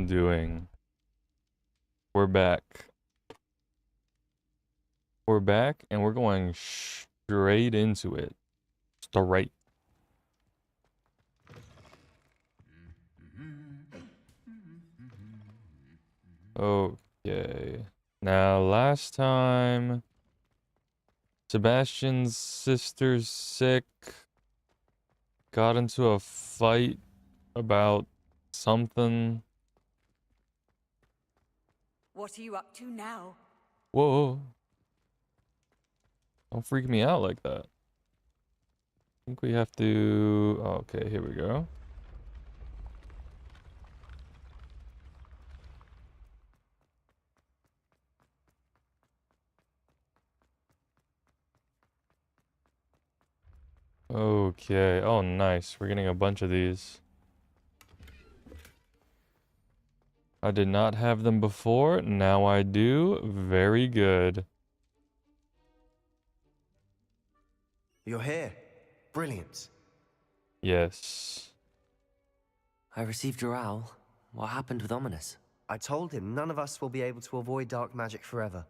been doing? We're back. We're back, and we're going straight into it. Straight. Okay. Now, last time, Sebastian's sister's sick. Got into a fight about something. What are you up to now? Whoa. Don't freak me out like that. I think we have to... Okay, here we go. Okay. Oh, nice. We're getting a bunch of these. I did not have them before. Now I do. Very good. You're here. Brilliant. Yes. I received your owl. What happened with Ominous? I told him none of us will be able to avoid dark magic forever.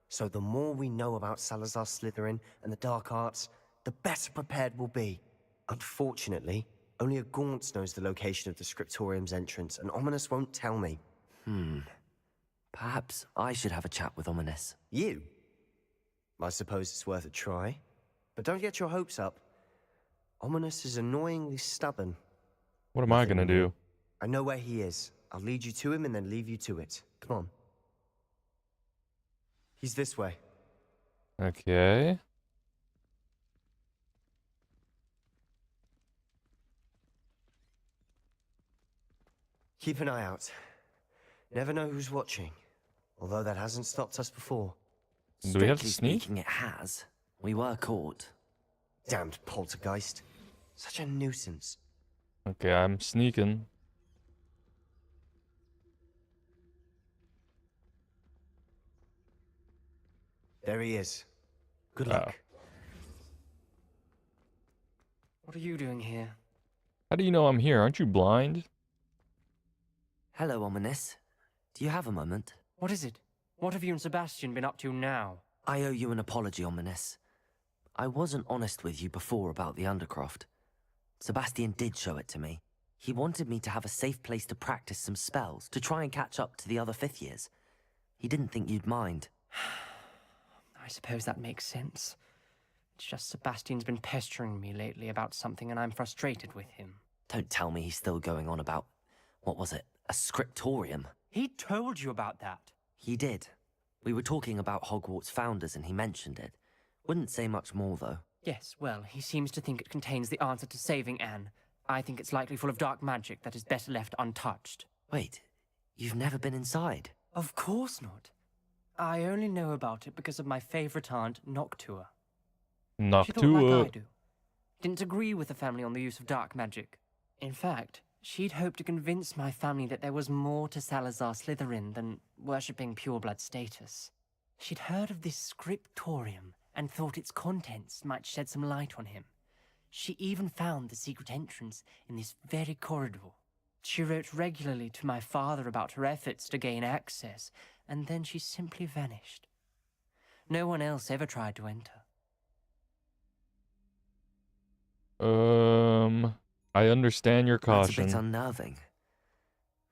So the more we know about Salazar Slytherin and the dark arts, the better prepared we'll be. Unfortunately, only a Gaunt knows the location of the Scriptorium's entrance, and Ominous won't tell me. Perhaps I should have a chat with Ominous. You? I suppose it's worth a try. But don't get your hopes up. Ominous is annoyingly stubborn. What am I gonna do? I know where he is. I'll lead you to him and then leave you to it. Come on. He's this way. Okay. Keep an eye out. Never know who's watching. Although that hasn't stopped us before. Do we have to Strictly sneak? speaking, it has. We were caught. Damned poltergeist. Such a nuisance. Okay, I'm sneaking. There he is. Good luck. What are you doing here? How do you know I'm here? Aren't you blind? Hello, Ominous. Do you have a moment? What is it? What have you and Sebastian been up to now? I owe you an apology, Ominous. I wasn't honest with you before about the Undercroft. Sebastian did show it to me. He wanted me to have a safe place to practice some spells, to try and catch up to the other fifth years. He didn't think you'd mind. I suppose that makes sense. It's just Sebastian's been pestering me lately about something and I'm frustrated with him. Don't tell me he's still going on about, what was it, a scriptorium? He told you about that. He did. We were talking about Hogwarts founders and he mentioned it. Wouldn't say much more, though. Yes, well, he seems to think it contains the answer to saving Anne. I think it's likely full of dark magic that is better left untouched. Wait, you've never been inside? Of course not. I only know about it because of my favorite aunt, Noctua. She thought like I do. Didn't agree with the family on the use of dark magic. In fact, she'd hoped to convince my family that there was more to Salazar Slytherin than worshipping pureblood status. She'd heard of this scriptorium and thought its contents might shed some light on him. She even found the secret entrance in this very corridor. She wrote regularly to my father about her efforts to gain access, and then she simply vanished. No one else ever tried to enter. I understand your caution. That's a bit unnerving.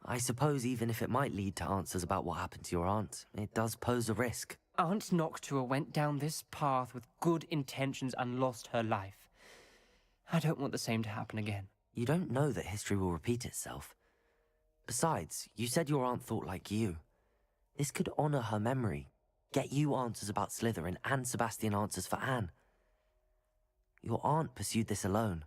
I suppose even if it might lead to answers about what happened to your aunt, it does pose a risk. Aunt Noctua went down this path with good intentions and lost her life. I don't want the same to happen again. You don't know that history will repeat itself. Besides, you said your aunt thought like you. This could honor her memory, get you answers about Slytherin and Sebastian answers for Anne. Your aunt pursued this alone.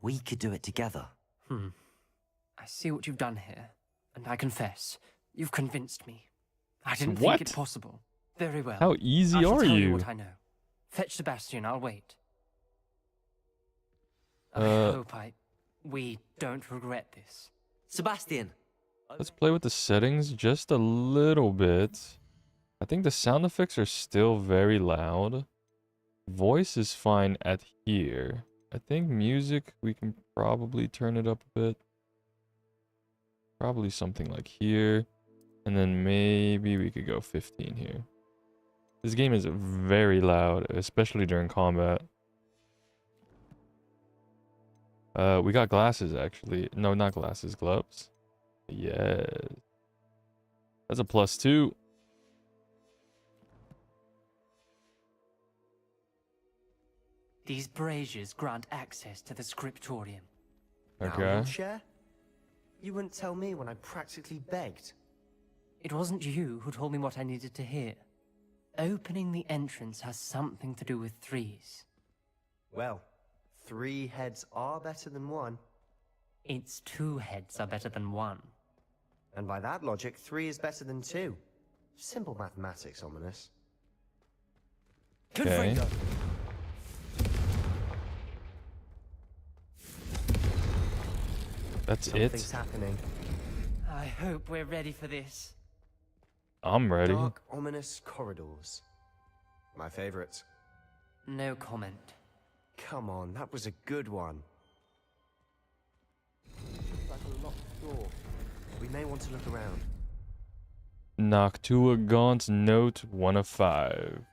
We could do it together. I see what you've done here, and I confess, you've convinced me. I didn't What? think it possible. Very well. How easy I shall are tell you? what I know. Fetch Sebastian, I'll wait. I hope we don't regret this. Sebastian! Let's play with the settings just a little bit. I think the sound effects are still very loud. Voice is fine at here. I think music, we can probably turn it up a bit. Probably something like here. And then maybe we could go 15 here. This game is very loud, especially during combat. We got glasses, actually. No, not glasses, gloves. Yes. That's a +2. These braziers grant access to the scriptorium. Now Okay. you'll share? You wouldn't tell me when I practically begged. It wasn't you who told me what I needed to hear. Opening the entrance has something to do with threes. Well, 3 heads are better than 1. Its 2 heads are better than 1. And by that logic, 3 is better than 2. Simple mathematics, Ominous. Okay. That's Something's it. happening. I hope we're ready for this. I'm ready. Dark, ominous corridors. My favorite. No comment. Come on, that was a good one. Looks like a locked door. We may want to look around. Noctua Gaunt's note 1 of 5.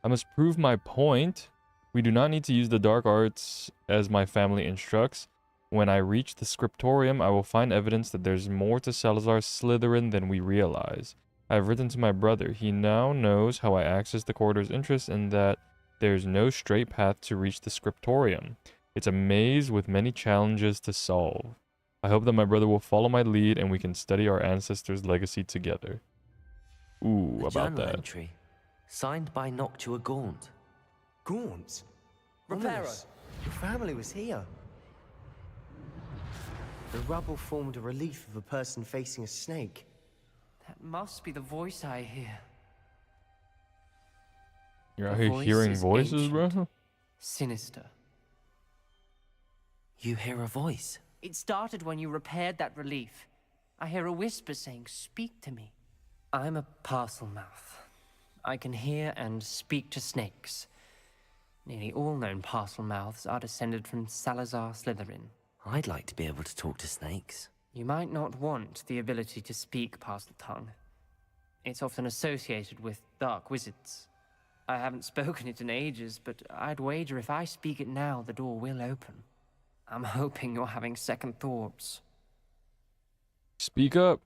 I must prove my point. We do not need to use the dark arts as my family instructs. When I reach the scriptorium, I will find evidence that there's more to Salazar Slytherin than we realize. I have written to my brother. He now knows how I access the corridor's interest and that there's no straight path to reach the scriptorium. It's a maze with many challenges to solve. I hope that my brother will follow my lead and we can study our ancestors' legacy together. Ooh, A about journal that. entry, signed by Noctua Gaunt. Gaunt? Reparo. Ominous. Your family was here. The rubble formed a relief of a person facing a snake. That must be the voice I hear. You're The out here voice hearing is voices, bro? ancient. Sinister. You hear a voice. It started when you repaired that relief. I hear a whisper saying, "Speak to me." I'm a parcel mouth. I can hear and speak to snakes. Nearly all known parcel mouths are descended from Salazar Slytherin. I'd like to be able to talk to snakes. You might not want the ability to speak parcel tongue. It's often associated with dark wizards. I haven't spoken it in ages, but I'd wager if I speak it now, the door will open. I'm hoping you're having second thoughts. Speak up.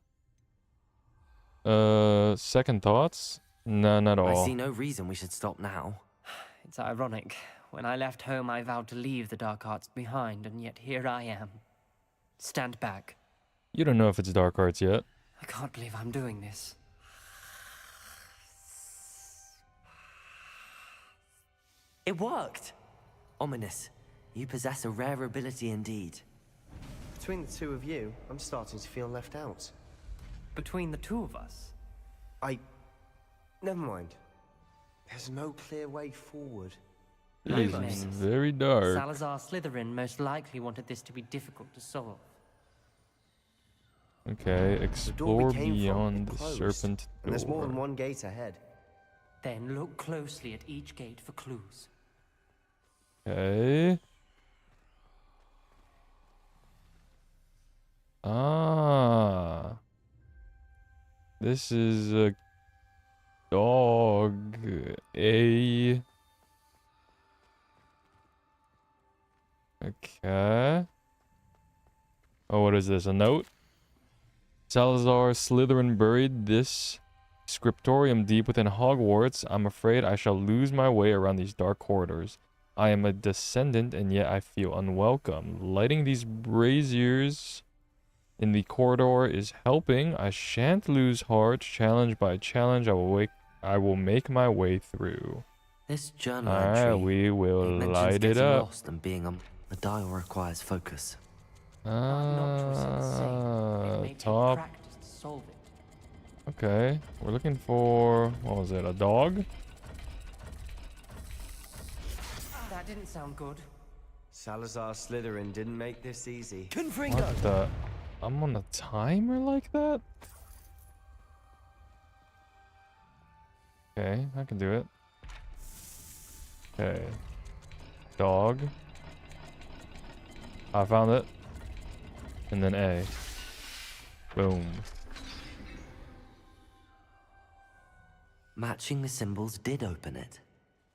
Second thoughts? None at I all. see no reason we should stop now. It's ironic. When I left home, I vowed to leave the dark arts behind, and yet here I am. Stand back. You don't know if it's dark arts yet. I can't believe I'm doing this. It worked! Ominous, you possess a rare ability indeed. Between the 2 of you, I'm starting to feel left out. Between the 2 of us, Never mind. There's no clear way forward. It Like is Maze. very dark. Salazar Slytherin most likely wanted this to be difficult to solve. Okay, The door explore we came beyond from, the it closed, serpent and there's more than door. one gate ahead. Then look closely at each gate for clues. Okay. Ah. This is a dog. A. Okay. Oh, what is this? A note? Salazar Slytherin buried this scriptorium deep within Hogwarts. I'm afraid I shall lose my way around these dark corridors. I am a descendant, and yet I feel unwelcome. Lighting these braziers in the corridor is helping. I shan't lose heart. Challenge by challenge, I will make my way through. This journal Alright, entry, we will it mentions light it getting up. lost and being the dial requires focus. Top. Practice to solve it. Okay, we're looking for, what was it, a dog? That didn't sound good. Salazar Slytherin didn't make this easy. What the? I'm on a timer like that? Okay, I can do it. Okay. Dog. I found it. And then A. Boom. Matching the symbols did open it.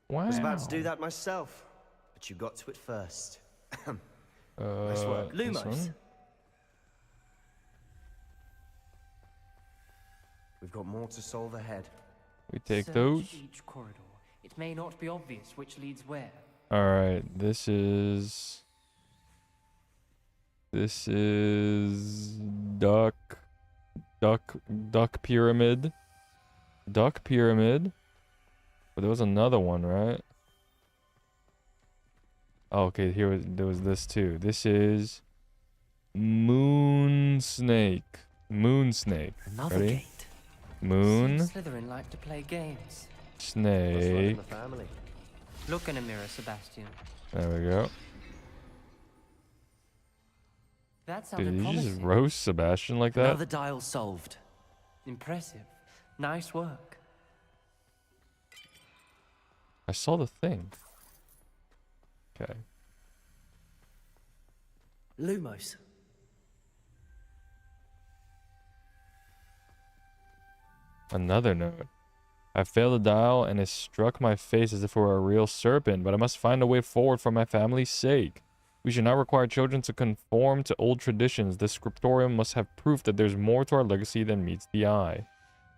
Wow. I was about to do that myself, but you got to it first. Nice work. This Lumos. one? We've got more to solve ahead. We take Search those. each corridor. It may not be obvious which leads where. Alright, this is duck pyramid. Duck pyramid. But there was another one, right? Oh, okay, there was this too. This is moon snake. Moon snake. Another Ready? gate. Moon Seems Slytherin like to play games. Must run in snake. the family. Look in a mirror, Sebastian. There we go. That sounded Did you just promising. roast Sebastian like that? Another dial solved. Impressive. Nice work. I saw the thing. Okay. Lumos. Another note. I failed to dial and it struck my face as if it were a real serpent, but I must find a way forward for my family's sake. We should not require children to conform to old traditions. This scriptorium must have proof that there's more to our legacy than meets the eye.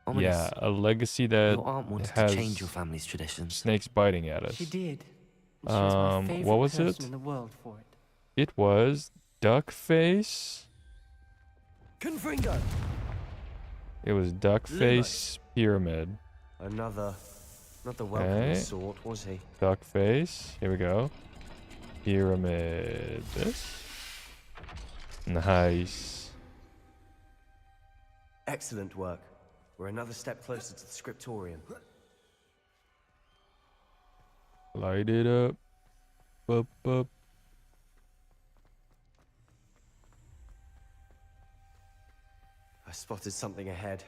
Ominous. Yeah, a legacy that Your aunt wanted has to change your family's traditions. snakes biting at us. She did. And she was my favorite what was person it? in the world for it. It was duck face. Confringo. It was duck face pyramid. Another welcome Okay. sort, was he? Duck face. Here we go. Pyramid. This. Nice. Excellent work. We're another step closer to the scriptorium. Light it up. Up, up. I spotted something ahead.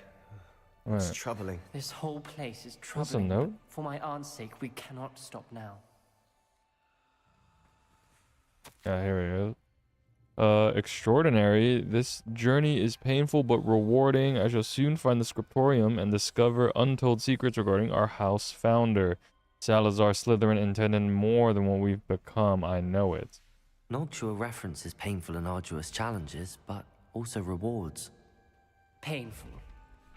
It's Right. troubling. This whole place is That's a troubling. but note. For my aunt's sake, we cannot stop now. Yeah, here we go. Extraordinary. This journey is painful but rewarding. I shall soon find the scriptorium and discover untold secrets regarding our house founder. Salazar Slytherin intended more than what we've become. I know it. Noctua references painful and arduous challenges, but also rewards. Painful.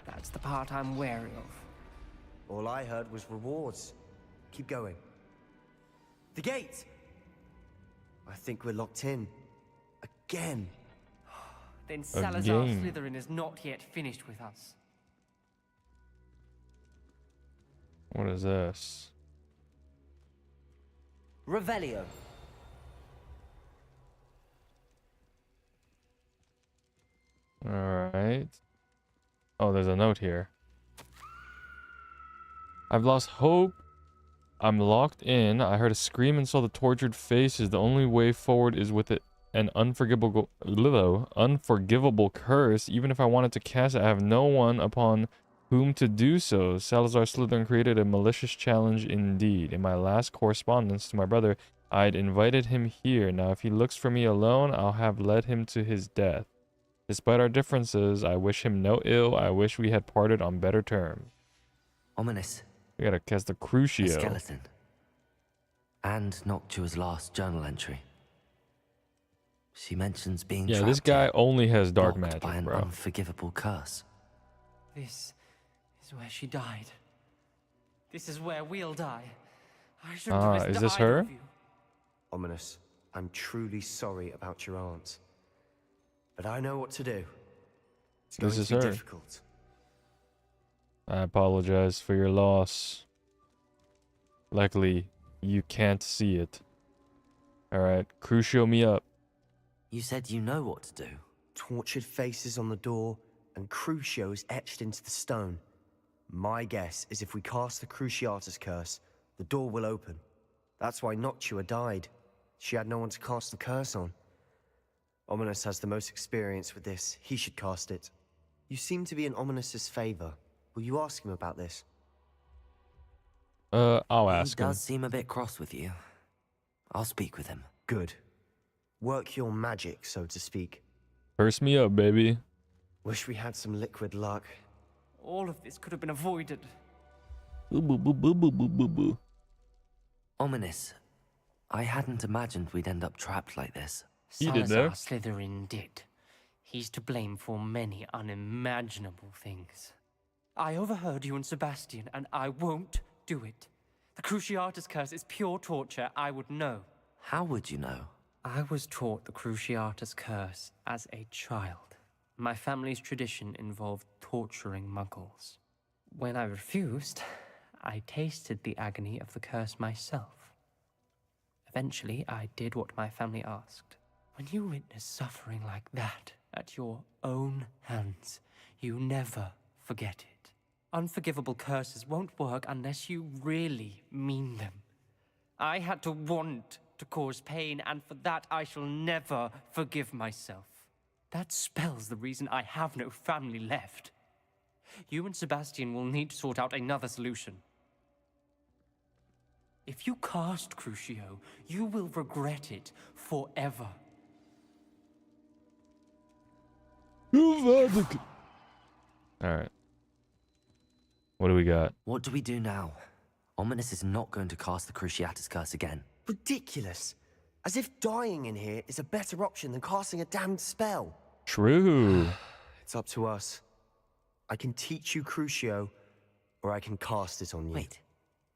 That's the part I'm wary of. All I heard was rewards. Keep going. The gate! I think we're locked in. Again. Then Salazar Again. Slytherin is not yet finished with us. What is this? Revelio. Alright. Oh, there's a note here. I've lost hope. I'm locked in. I heard a scream and saw the tortured faces. The only way forward is with an unforgivable curse. Even if I wanted to cast it, I have no one upon whom to do so. Salazar Slytherin created a malicious challenge indeed. In my last correspondence to my brother, I'd invited him here. Now, if he looks for me alone, I'll have led him to his death. Despite our differences, I wish him no ill. I wish we had parted on better terms. Ominous. We gotta cast the A Crucio. skeleton. And Noctua's last journal entry. She mentions being Yeah, trapped this guy here, only has dark blocked magic, by an bro. unforgivable curse. This is where she died. This is where we'll die. I shouldn't have Is listened this to either her? of you. Ominous. I'm truly sorry about your aunt. But I know what to do. It's going This is to be her. difficult. I apologize for your loss. Luckily, you can't see it. Alright, Crucio me up. You said you know what to do. Tortured faces on the door and Crucios etched into the stone. My guess is if we cast the Cruciatus curse, the door will open. That's why Noctua died. She had no one to cast the curse on. Ominous has the most experience with this. He should cast it. You seem to be in Ominous's favor. Will you ask him about this? I'll He ask him. does seem a bit cross with you. I'll speak with him. Good. Work your magic, so to speak. Curse me up, baby. Wish we had some liquid luck. All of this could have been avoided. Ominous. I hadn't imagined we'd end up trapped like this. He did Salazar that. Slytherin did. He's to blame for many unimaginable things. I overheard you and Sebastian, and I won't do it. The Cruciatus Curse is pure torture, I would know. How would you know? I was taught the Cruciatus Curse as a child. My family's tradition involved torturing muggles. When I refused, I tasted the agony of the curse myself. Eventually, I did what my family asked. When you witness suffering like that at your own hands, you never forget it. Unforgivable curses won't work unless you really mean them. I had to want to cause pain, and for that I shall never forgive myself. That spells the reason I have no family left. You and Sebastian will need to sort out another solution. If you cast Crucio, you will regret it forever. Alright. What do we got? What do we do now? Ominous is not going to cast the Cruciatus Curse again. Ridiculous. As if dying in here is a better option than casting a damned spell. True. It's up to us. I can teach you Crucio, or I can cast it on you. Wait,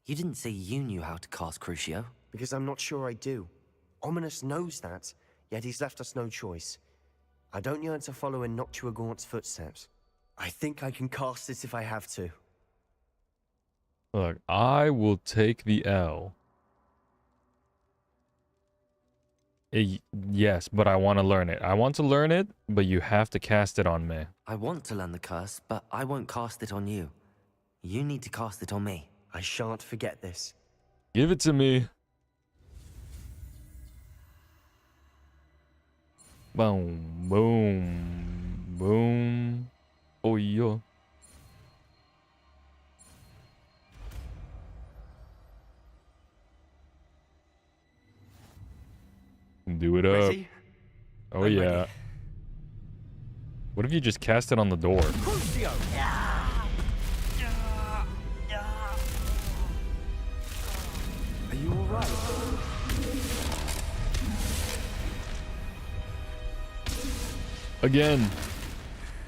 you didn't say you knew how to cast Crucio? Because I'm not sure I do. Ominous knows that, yet he's left us no choice. I don't yearn to follow in Noctua Gaunt's footsteps. I think I can cast it if I have to. Look, I will take the L. Yes, but I want to learn it. I want to learn it, but you have to cast it on me. I want to learn the curse, but I won't cast it on you. You need to cast it on me. I shan't forget this. Give it to me. Boom, boom, boom. Oh, yeah. Do it up. Ready? Oh, I'm yeah. ready. What if you just cast it on the door? Crucio! Are you alright? Again.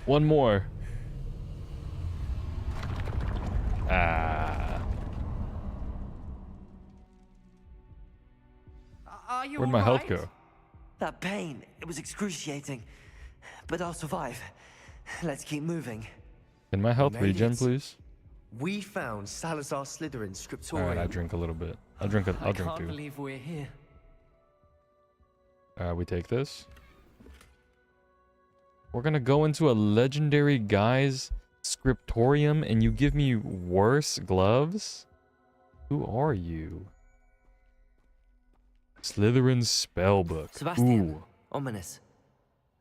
One more. Ah. Are you Where'd my health alright? go? That pain, it was excruciating. But I'll survive. Let's keep moving. Can my health Made regen, it. please? We found Salazar Slytherin's scriptorium. Alright, I drink a little bit. I'll drink I two. can't believe we're here. We take this. We're gonna go into a legendary guy's scriptorium and you give me worse gloves? Who are you? Slytherin's spellbook. Sebastian, Ooh. Ominous.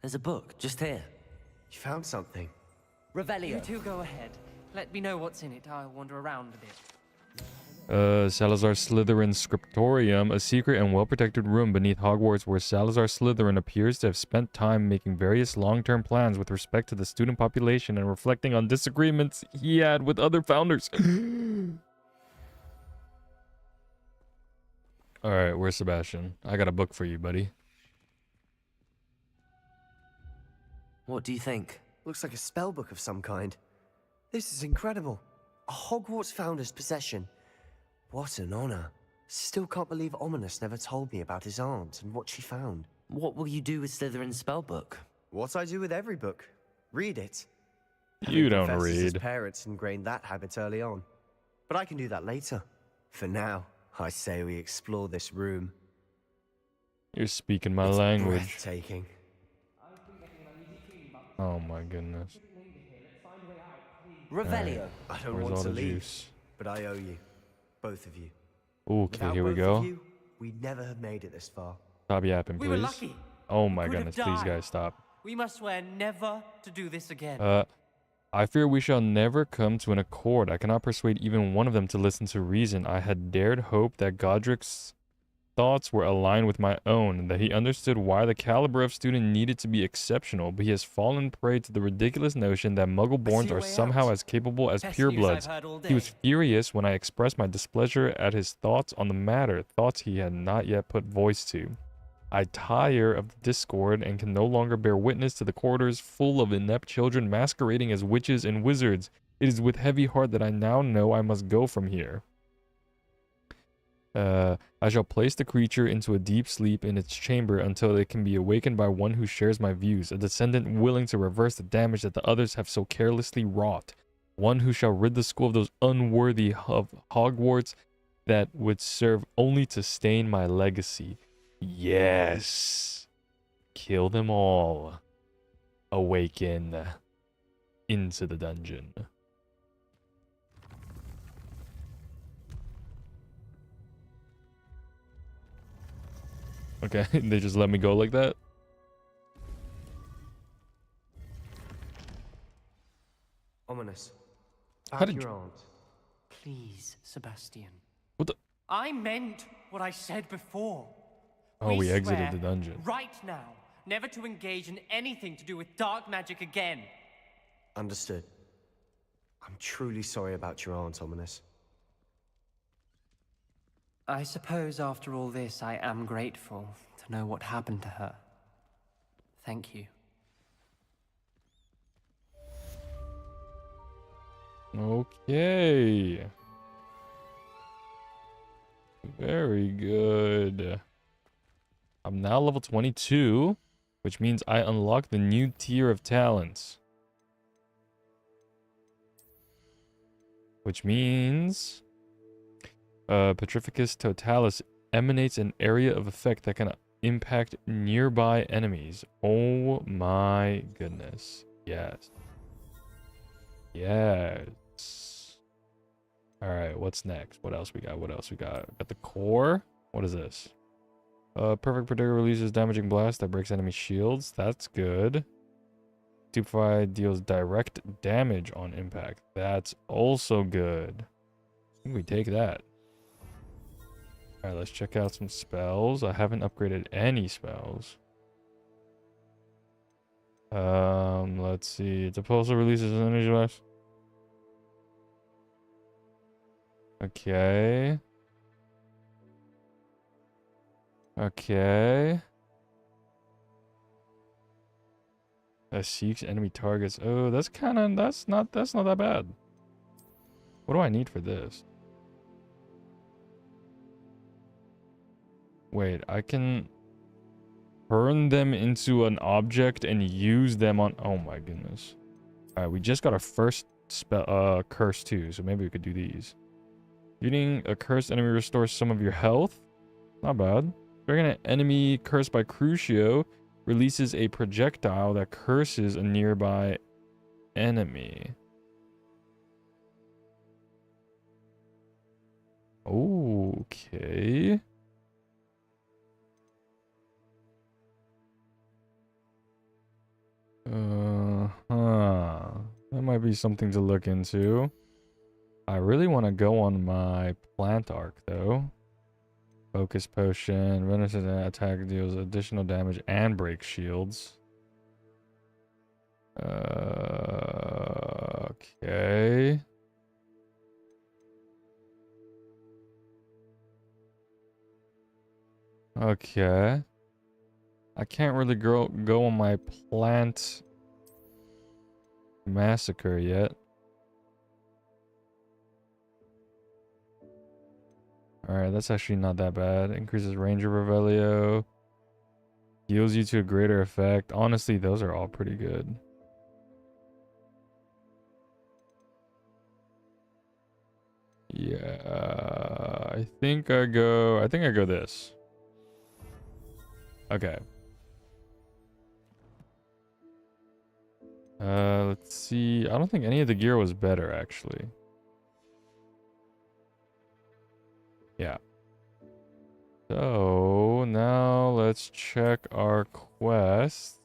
There's a book just here. You found something. You Revelio. two go ahead. Let me know what's in it. I'll wander around a bit. Salazar Slytherin's scriptorium, a secret and well-protected room beneath Hogwarts where Salazar Slytherin appears to have spent time making various long-term plans with respect to the student population and reflecting on disagreements he had with other founders. Alright, where's Sebastian? I got a book for you, buddy. What do you think? Looks like a spellbook of some kind. This is incredible. A Hogwarts founder's possession. What an honor. Still can't believe Ominous never told me about his aunt and what she found. What will you do with Slytherin's spellbook? What I do with every book. Read it. You Having don't professors as read. parents ingrained that habit early on. But I can do that later. For now, I say we explore this room. You're speaking my It's language. breathtaking. Oh my goodness. Revelio. I don't Where's want all to the leave, juice? but I owe you. Both of you. Okay, Without here we both go. of you, we'd never have made it this far. Stop yapping, We were please. lucky. Oh my Could have goodness, please died. guys, stop. We must swear never to do this again. I fear we shall never come to an accord. I cannot persuade even one of them to listen to reason. I had dared hope that Godric's thoughts were aligned with my own, and that he understood why the caliber of student needed to be exceptional, but he has fallen prey to the ridiculous notion that Muggle-borns are somehow as capable as purebloods. He was furious when I expressed my displeasure at his thoughts on the matter, thoughts he had not yet put voice to. I tire of the discord and can no longer bear witness to the corridors full of inept children masquerading as witches and wizards. It is with heavy heart that I now know I must go from here. I shall place the creature into a deep sleep in its chamber until it can be awakened by one who shares my views, a descendant willing to reverse the damage that the others have so carelessly wrought, one who shall rid the school of those unworthy of Hogwarts that would serve only to stain my legacy. Yes! Kill them all. Awaken into the dungeon. Okay, they just let me go like that? Ominous. How Back did your you... aunt. Please, Sebastian. What the... I meant what I said before. Oh, we exited swear the dungeon. right now, never to engage in anything to do with dark magic again. Understood. I'm truly sorry about your aunt, Ominous. I suppose after all this, I am grateful to know what happened to her. Thank you. Okay. Very good. I'm now level 22, which means I unlock the new tier of talents. Which means... Petrificus Totalis emanates an area of effect that can impact nearby enemies. Oh my goodness. Yes. Yes. Alright, what's next? What else we got? What else we got? We got the core. What is this? Perfect Predictor releases damaging blast that breaks enemy shields. That's good. Stupefy deals direct damage on impact. That's also good. I think we take that. Alright, let's check out some spells. I haven't upgraded any spells. Let's see. Depulsor releases an energy blast. Okay. Okay. Seeks enemy targets. Oh, that's not that bad. What do I need for this? Wait, I can turn them into an object and use them on... Oh my goodness. Alright, we just got our first spell, curse too, so maybe we could do these. Shooting a cursed enemy restores some of your health. Not bad. Striking an enemy cursed by Crucio releases a projectile that curses a nearby enemy. Okay. That might be something to look into. I really want to go on my plant arc though. Focus potion, renaissance attack deals additional damage and breaks shields. Okay. Okay. I can't really go on my plant massacre yet. Alright, that's actually not that bad. Increases range of Revelio. Heals you to a greater effect. Honestly, those are all pretty good. Yeah, I think I go this. Okay. Let's see. I don't think any of the gear was better actually. Yeah. So now let's check our quest.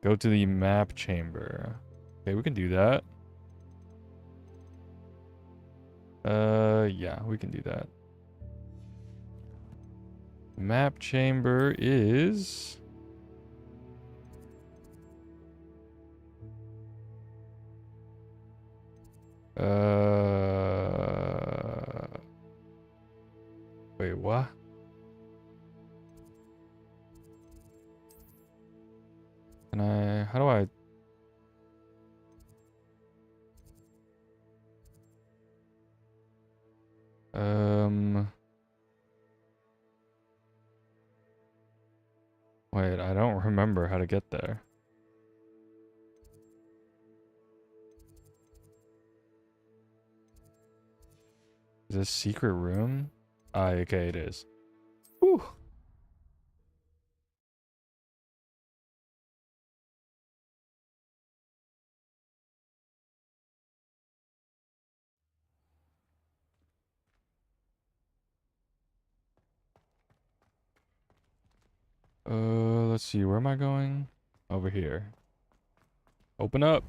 Go to the map chamber. Okay, we can do that. Yeah, we can do that. Map chamber is... Wait, what? Can I... How do I... Wait, I don't remember how to get there. Is this secret room? Ah, okay, it is. Whew. Let's see, where am I going? Over here. Open up.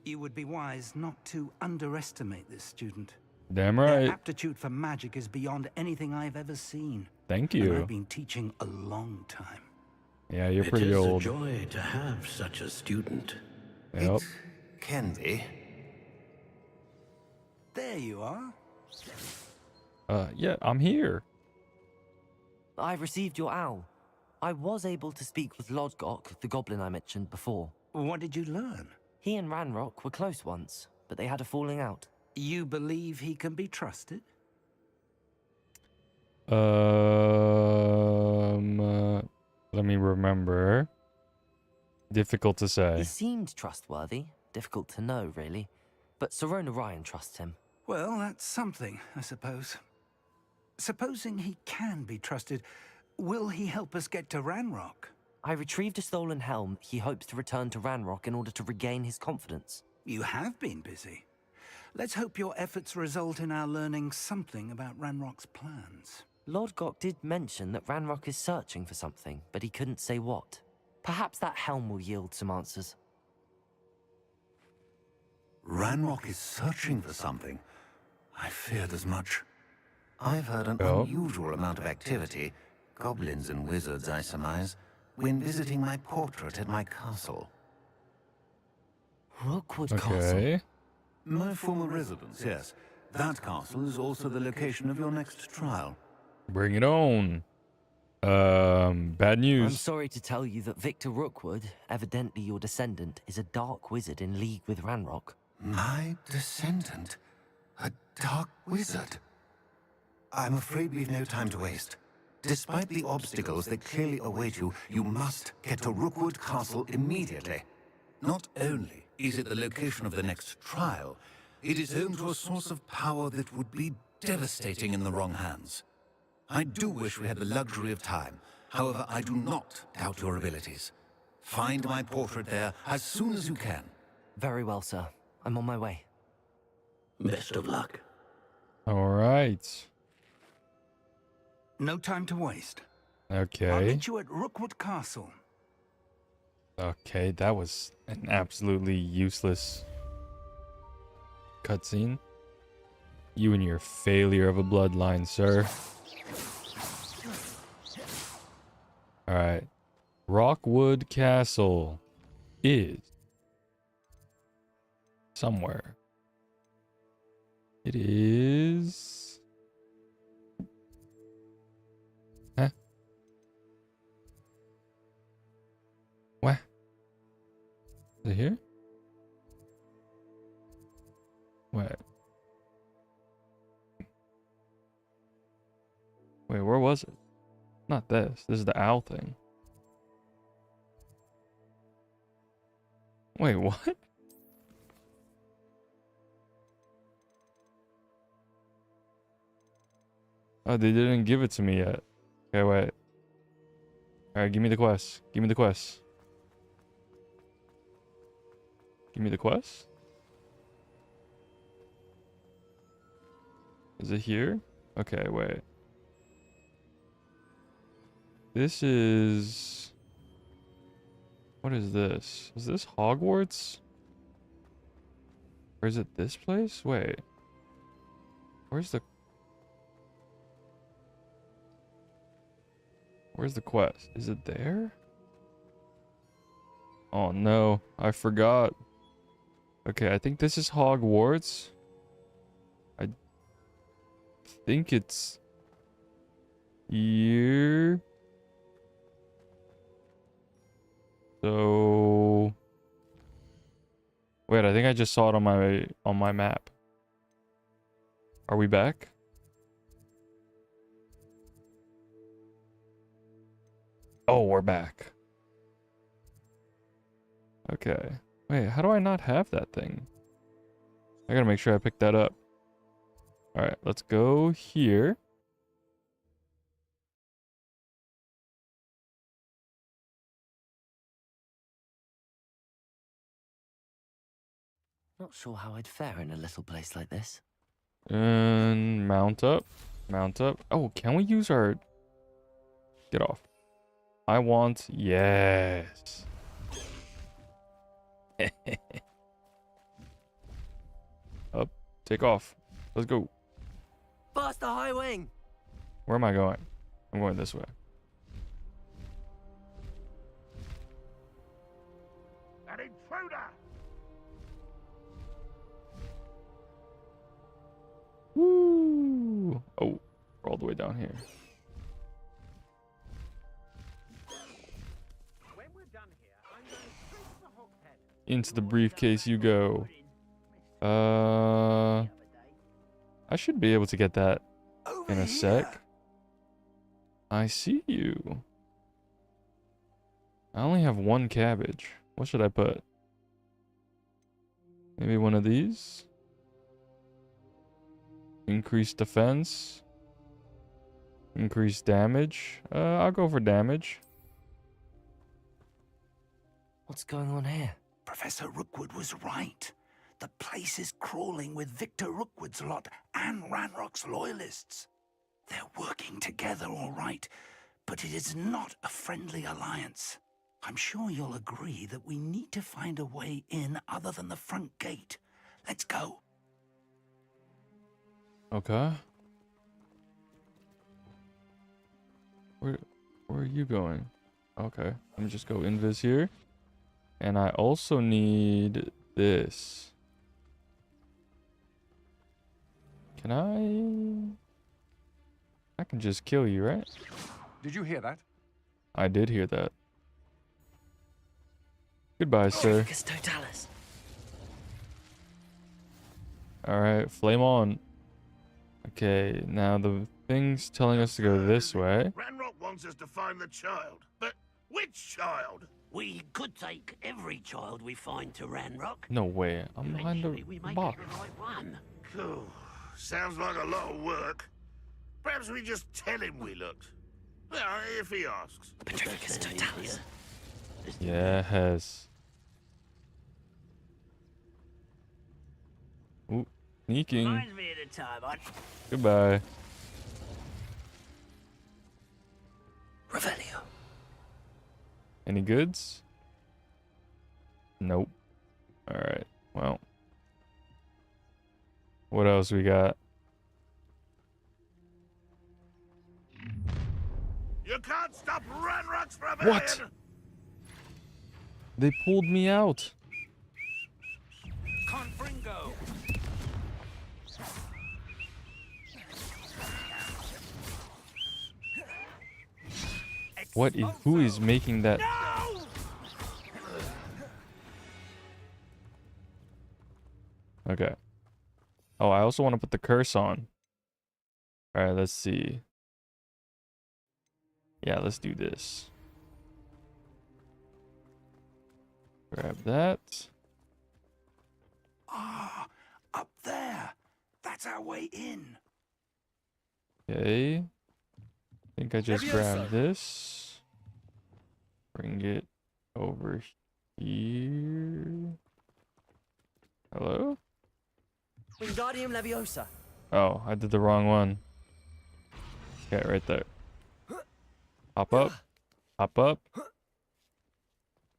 You would be wise not to underestimate this student. Damn Their right. aptitude for magic is beyond anything I've ever seen. Thank And you. I've been teaching a long time. Yeah, you're pretty It is old. a joy to have such a student. Yep. Can be. There you are. Yeah, I'm here. I received your owl. I was able to speak with Lodgok, the goblin I mentioned before. What did you learn? He and Ranrock were close once, but they had a falling out. You believe he can be trusted? Let me remember. Difficult to He say. seemed trustworthy. Difficult to know, really. But Serona Ryan trusts him. Well, that's something, I suppose. Supposing he can be trusted, will he help us get to Ranrock? I retrieved a stolen helm he hopes to return to Ranrock in order to regain his confidence. You have been busy. Let's hope your efforts result in our learning something about Ranrock's plans. Lodgok did mention that Ranrock is searching for something, but he couldn't say what. Perhaps that helm will yield some answers. Ranrock is searching for something. I feared as much. I've heard an Oh. unusual amount of activity, goblins and wizards, I surmise, when visiting my portrait at my castle. Rookwood Castle. Okay. My former residence, yes. That castle is also the location of your next trial. Bring it on. Bad I'm news. sorry to tell you that Victor Rookwood, evidently your descendant, is a dark wizard in league with Ranrock. My descendant? A dark wizard? I'm afraid we've no time to waste. Despite the obstacles that clearly await you, you must get to Rookwood Castle immediately. Not only is it the location of the next trial, it is home to a source of power that would be devastating in the wrong hands. I do wish we had the luxury of time. However, I do not doubt your abilities. Find my portrait there as soon as you can. Very well, sir. I'm on my way. Best of luck. All right. No time to waste. I'll Okay. meet you at Rookwood Castle. Okay, that was an absolutely useless cutscene. You and your failure of a bloodline, sir. Alright. Rockwood Castle is somewhere. It is... Huh? What? Is it here? What? Wait, where was it? Not this. This is the owl thing. Wait, what? Oh, they didn't give it to me yet. Okay, wait. Alright, give me the quest. Give me the quest. Give me the quest? Is it here? Okay, wait. This is... What is this? Is this Hogwarts? Or is it this place? Wait. Where's the quest? Is it there? Oh no, I forgot. Okay, I think this is Hogwarts. I think it's here. So wait, I think I just saw it on my map. Are we back? Oh, we're back. Okay. Wait, how do I not have that thing? I gotta make sure I pick that up. Alright, let's go here. Not sure how I'd fare in a little place like this. And mount up. Mount up. Oh, can we use our... Get off. I want... Yes. Up. Take off. Let's go. Faster, High Wing! Where am I going? I'm going this way. An intruder! Woo! Oh, we're all the way down here. When we're done here, I'm going straight to the Hogshead. Into the briefcase you go. I should be able to get that in a sec. I see you. I only have one cabbage. What should I put? Maybe one of these? Increase defense. Increase damage. I'll go for damage. What's going on here? Professor Rookwood was right. The place is crawling with Victor Rookwood's lot and Ranrock's loyalists. They're working together, all right, but it is not a friendly alliance. I'm sure you'll agree that we need to find a way in other than the front gate. Let's go. Okay. Where are you going? Okay, let me just go invis here. And I also need this. Can I can just kill you, right? Did you hear that? I did hear that. Goodbye, sir. Totalis. Alright, flame on. Okay, now the thing's telling us to go this way. Ranrock wants us to find the child. But which child? We could take every child we find to Ranrock. No way. I'm behind the Eventually, we may box. get the right one. Cool. Sounds like a lot of work. Perhaps we just tell him we looked. Well, if he asks. Petrificus Totalis. Yes. Ooh, sneaking. Reminds me of the time I... Goodbye. Revelio. Any goods? Nope. Alright, well. What else we got? You can't stop Ranrock's rebellion! What? They pulled me out. Confringo. What is, who is making that? Okay. Oh, I also want to put the curse on. All right, let's see. Yeah, let's do this. Grab that. Ah, up there. That's our way in. Okay. I think I just grabbed this. Bring it over here. Hello? Wingardium Leviosa. Oh, I did the wrong one. Okay, right there. Hop up. Hop up.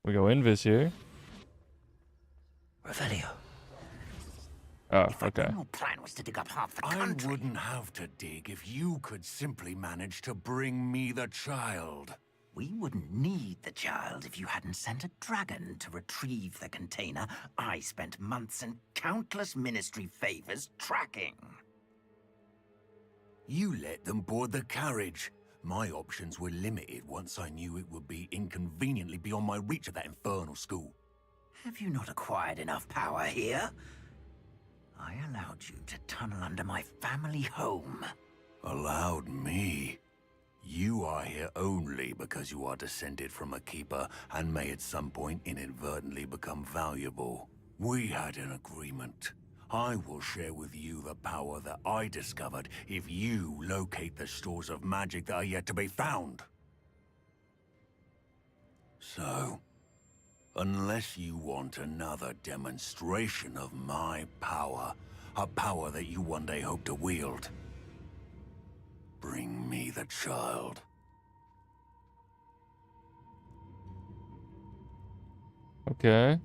We go invis here. Revelio. Oh, If our okay. general plan was to dig up half the I country... wouldn't have to dig if you could simply manage to bring me the child. We wouldn't need the child if you hadn't sent a dragon to retrieve the container I spent months and countless ministry favors tracking. You let them board the carriage. My options were limited once I knew it would be inconveniently beyond my reach at that infernal school. Have you not acquired enough power here? I allowed you to tunnel under my family home. Allowed me? You are here only because you are descended from a keeper and may at some point inadvertently become valuable. We had an agreement. I will share with you the power that I discovered if you locate the stores of magic that are yet to be found. So, unless you want another demonstration of my power, a power that you one day hope to wield, bring me the child. Okay.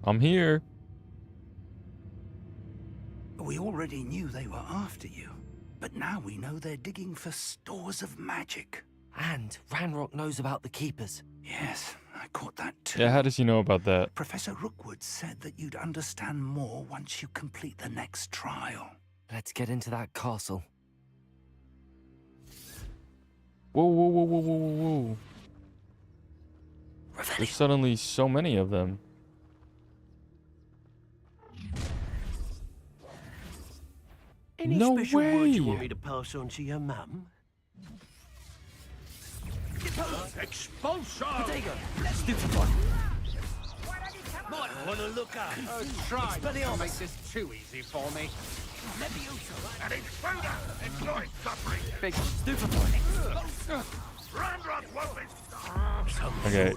I'm here. We already knew they were after you, but now we know they're digging for stores of magic. And Ranrock knows about the Keepers. Yes, I caught that too. Yeah, how does he know about that? Professor Rookwood said that you'd understand more once you complete the next trial. Let's get into that castle. Whoa, whoa, whoa, whoa, whoa, whoa, whoa. There's suddenly so many of them. Any No special word you way. want me to pass on to your mum? Expulsion! Might want to look up. Try not to make this too easy for me. An intruder! Enjoy suffering! Big Ranrock won't be... Okay.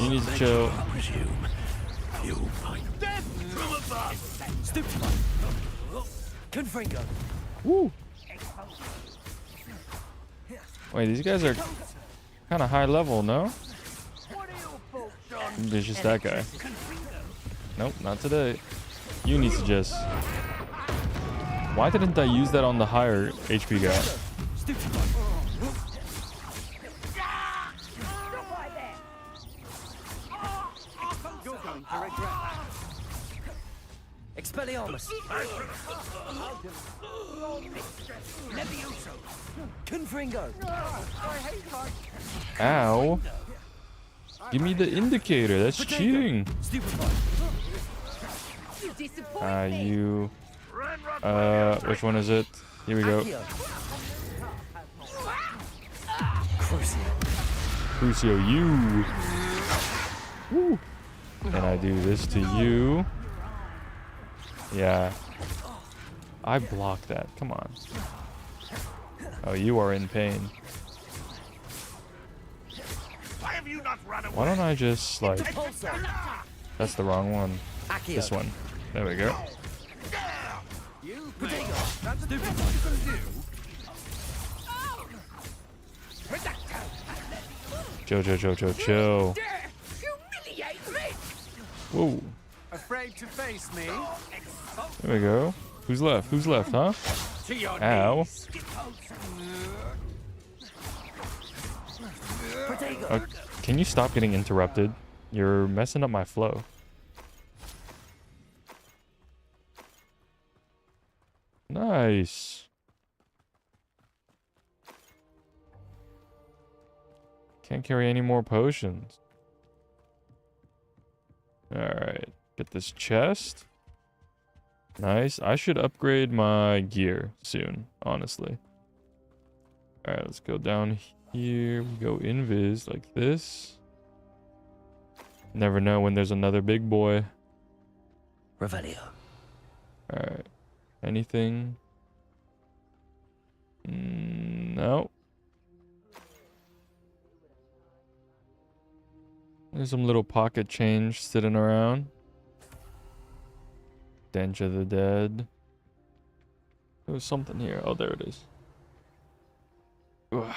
You need to chill. I presume. You'll find Death from above! Confringo. Woo. Wait, these guys are kind of high level, no? It's just that guy. Nope, not today. You need to just... Why didn't I use that on the higher HP guy? You're going to regret that. Expelliarmus. Confringo. Ow. Give me the indicator. That's cheating. You. Which one is it? Here we go. Crucio, you. Woo. And I do this to you. Yeah. I blocked that. Come on. Oh, you are in pain. Why have you not run away? Why don't I just, like... That's the wrong one. This one. There we go. Chill. Whoa. afraid to face me? There we go. Who's left? Who's left, huh? To your Ow. knees. Can you stop getting interrupted? You're messing up my flow. Nice. Can't carry any more potions. Alright. Get this chest. Nice. I should upgrade my gear soon, honestly. Alright, let's go down here. We go invis like this. Never know when there's another big boy. Revelio. Alright. Anything? No. There's some little pocket change sitting around. Stench of the Dead. There was something here. Oh, there it is. Ugh.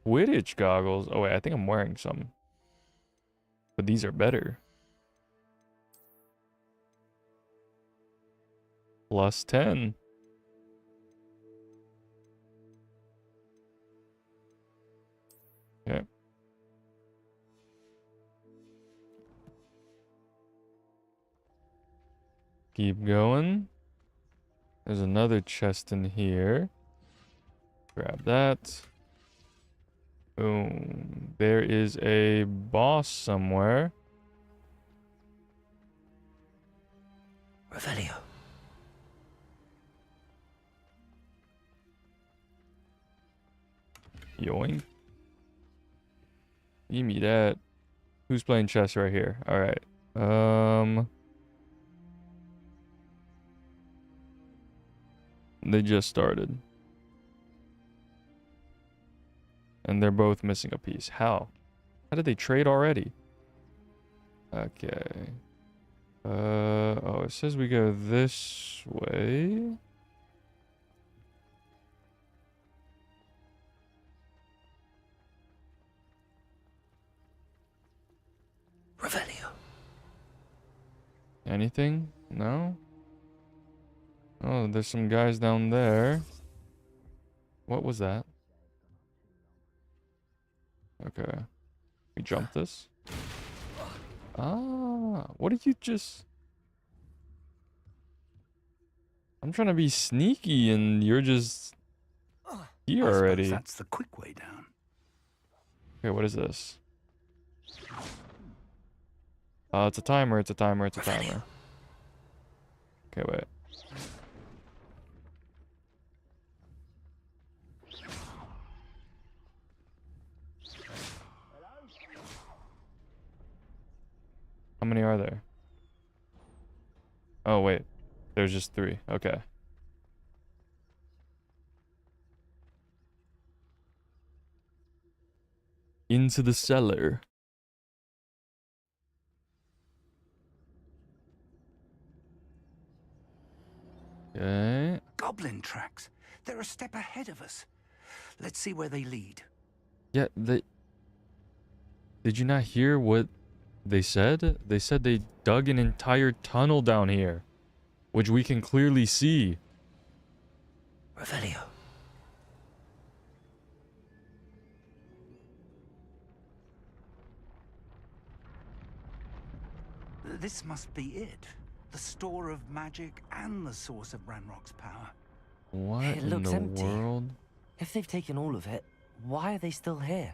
Quidditch goggles. Oh, wait. I think I'm wearing some. But these are better. Plus 10. Okay. Keep going. There's another chest in here. Grab that. Boom. There is a boss somewhere. Revelio. Yoink. Give me that. Who's playing chess right here? Alright. They just started. And they're both missing a piece. How? How did they trade already? Okay. Oh, it says we go this way. Revelio. Anything? No? Oh, there's some guys down there. What was that? Okay. We jump this? Ah, what did you just... I'm trying to be sneaky and you're just here I suppose already. that's the quick way down. Okay, what is this? It's a timer, it's a timer, it's a timer. Okay, wait. How many are there? Oh, wait. There's just 3. Okay. Into the cellar. Okay. Goblin tracks. They're a step ahead of us. Let's see where they lead. Yeah, they... Did you not hear what they said? They said they dug an entire tunnel down here, which we can clearly see. Revelio. This must be it. The store of magic and the source of Ranrock's power. What It in looks the empty. world? If they've taken all of it, why are they still here?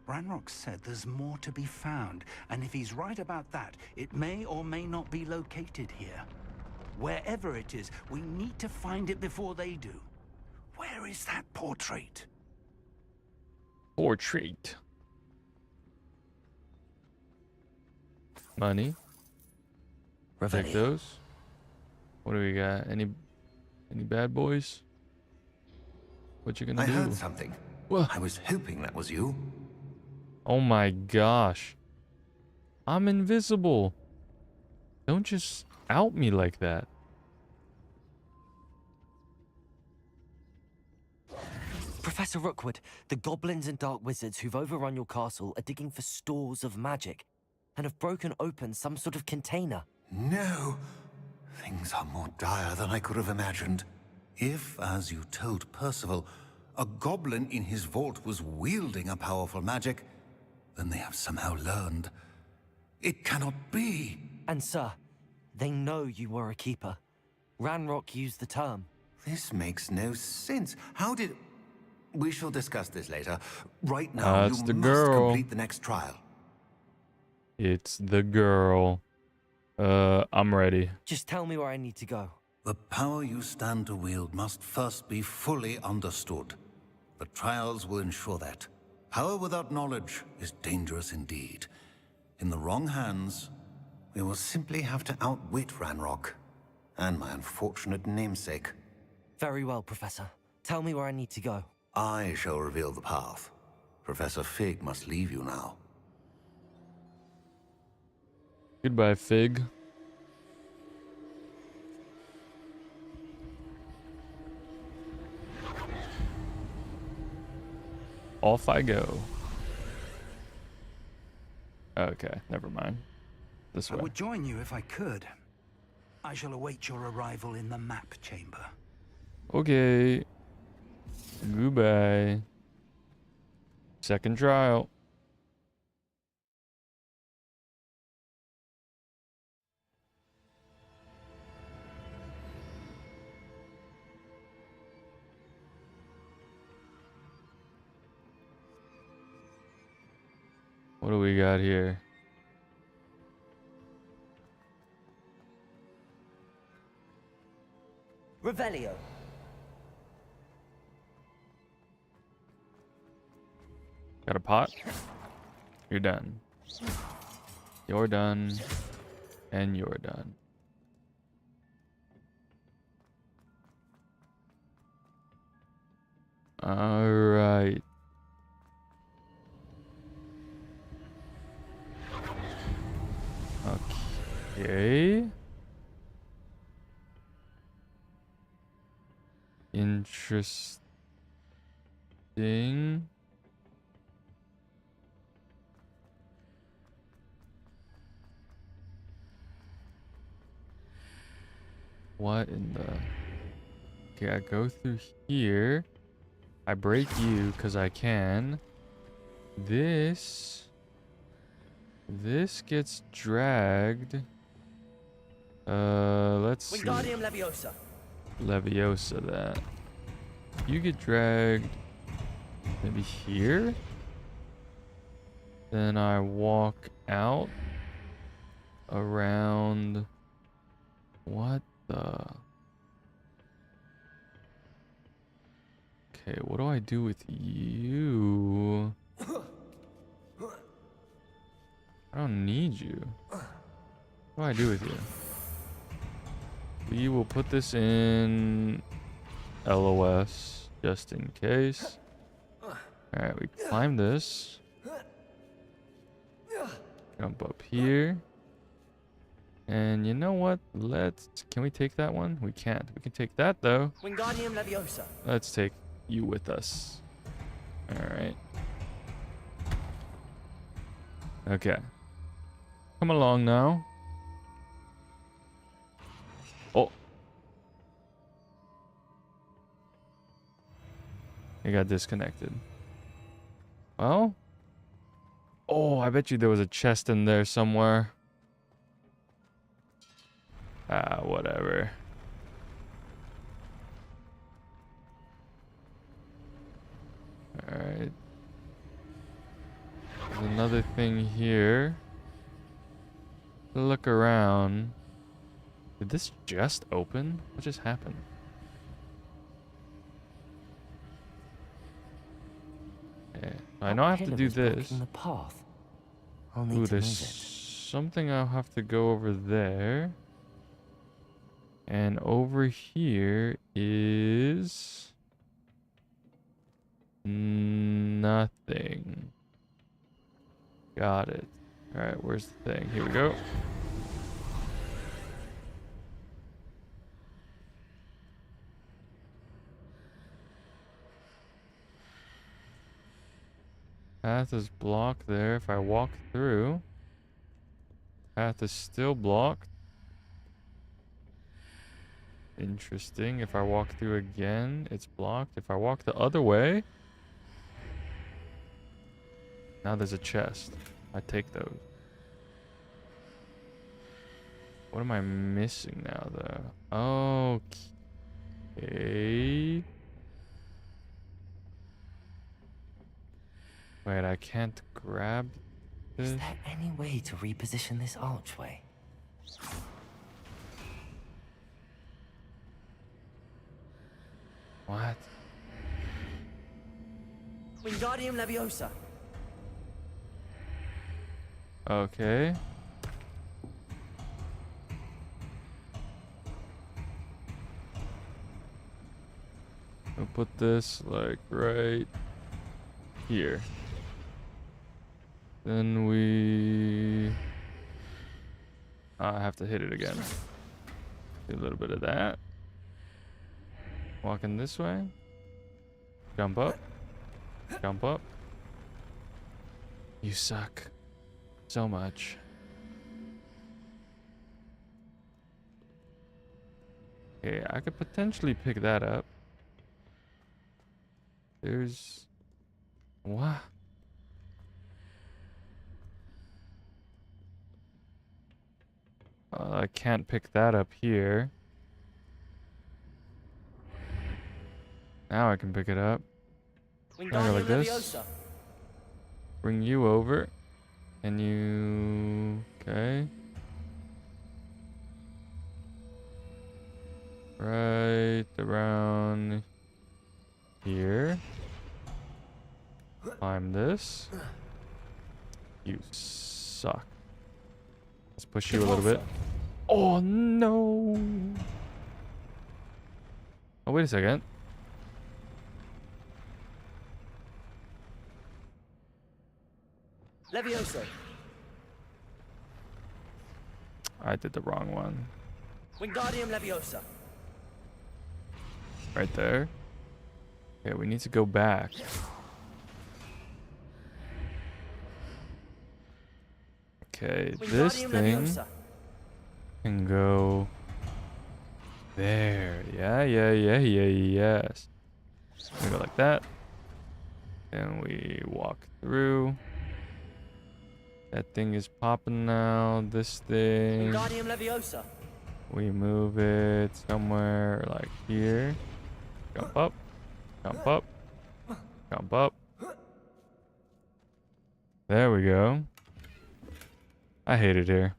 Ranrock said there's more to be found, and if he's right about that, it may or may not be located here. Wherever it is, we need to find it before they do. Where is that portrait? Portrait. Money. Take Revelio. those. What do we got? Any bad boys? What you gonna I do? heard something. What? I was hoping that was you. Oh my gosh. I'm invisible. Don't just out me like that. Professor Rookwood, the goblins and dark wizards who've overrun your castle are digging for stores of magic and have broken open some sort of container. No. Things are more dire than I could have imagined. If, as you told Percival, a goblin in his vault was wielding a powerful magic, then they have somehow learned. It cannot be. And sir, they know you were a keeper. Ranrock used the term. This makes no sense. How did... We shall discuss this later. Right now, That's you the must girl. complete the next trial. It's the girl. I'm ready. Just tell me where I need to go. The power you stand to wield must first be fully understood. The trials will ensure that. Power without knowledge is dangerous indeed. In the wrong hands, we will simply have to outwit Ranrock and my unfortunate namesake. Very well, Professor. Tell me where I need to go. I shall reveal the path. Professor Fig must leave you now. Goodbye, Fig. Off I go. Okay, never mind. This I way. would join you if I could. I shall await your arrival in the map chamber. Okay. Goodbye. Second trial. What do we got here? Revelio. Got a pot? You're done. You're done. And you're done. Alright. Okay. Interesting. What in the... Okay, I go through here. I break you because I can. This gets dragged. Let's see. Wingardium Leviosa. Leviosa that. You get dragged maybe here. Then I walk out around. What the? Okay, what do I do with you? I don't need you. What do I do with you? We will put this in LOS just in case. Alright, we climb this. Jump up here. And you know what? Can we take that one? We can't. We can take that though. Wingardium Leviosa. Let's take you with us. Alright. Okay. Come along now. Oh. It got disconnected. Well. Oh, I bet you there was a chest in there somewhere. Ah, whatever. Alright. There's another thing here. Look around. Did this just open? What just happened? Okay. I know I have to do this. The path. I'll need Ooh, to there's move it. something I'll have to go over there. And over here is nothing. Got it. All right, where's the thing? Here we go. Path is blocked there. If I walk through, path is still blocked. Interesting. If I walk through again, it's blocked. If I walk the other way, now there's a chest. I take those. What am I missing now, though? Okay. Wait, I can't grab this. Is there any way to reposition this archway? What? Wingardium Leviosa. Okay. I'll put this like right here. Then I have to hit it again. Do a little bit of that. Walking this way. Jump up. Jump up. You suck so much. Okay, I could potentially pick that up. There's... What? I can't pick that up here. Now I can pick it up. I go like this. Bring you over. And you... Okay. Right around here. Climb this. You suck. Let's push you a little bit. Oh no! Oh, wait a second. Levioso. I did the wrong one. Wingardium Leviosa. Right there. Okay, we need to go back. Okay, this thing can go there. Yes. We go like that. Then we walk through. That thing is popping now. This thing. Wingardium Leviosa. We move it somewhere like here. Jump up. Jump up. Jump up. There we go. I hate it here.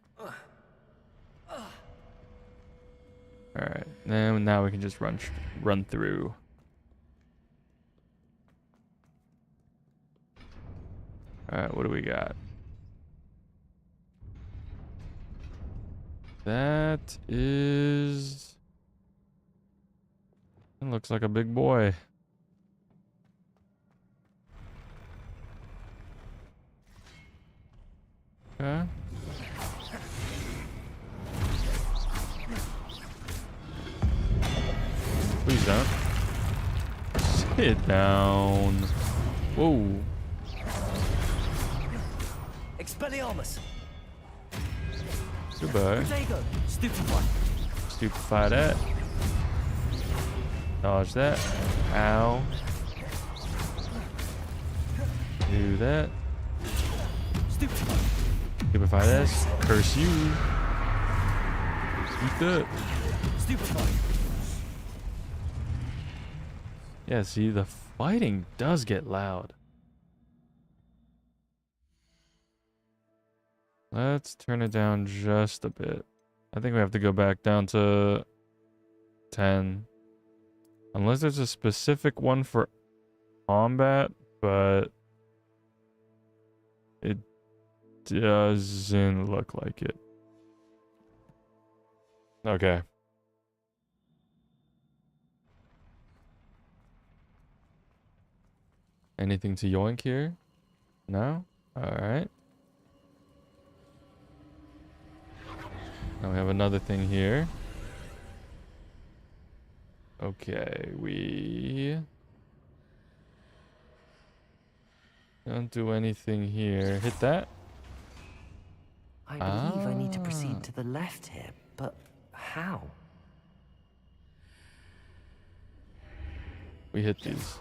Alright, then now we can just run through. Alright, what do we got? That is... It looks like a big boy. Okay. Please don't. Sit down. Whoa. Expelliarmus. Goodbye. Protego. Stupefy. Stupefy that. Dodge that. Ow. Do that. Stupefy this. Curse you. Eat that. Stupefy. Yeah, see, the fighting does get loud. Let's turn it down just a bit. I think we have to go back down to 10. Unless there's a specific one for combat, but it doesn't look like it. Okay. Anything to yoink here? No? Alright. Now we have another thing here. Okay, we don't do anything here. Hit that. I believe I need to proceed to the left here, but how? We hit these.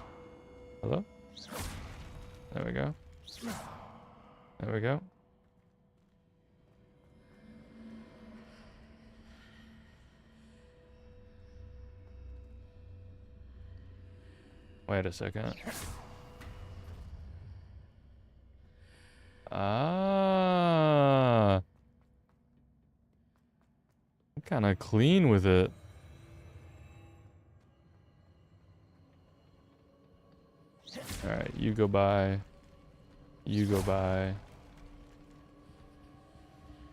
Hello? There we go. There we go. Wait a second. Ah. I'm kind of clean with it. Alright, you go by. You go by.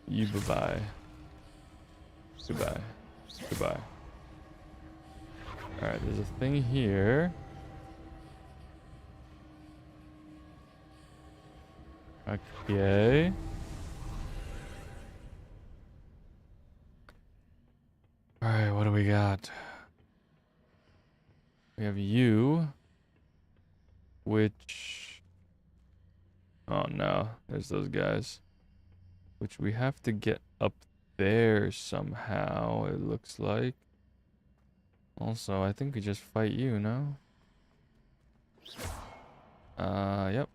You go by. Goodbye. Goodbye. Alright, there's a thing here. Okay. Alright, what do we got? We have you. Which... Oh no, there's those guys. Which we have to get up there somehow, it looks like. Also, I think we just fight you, no? Yep.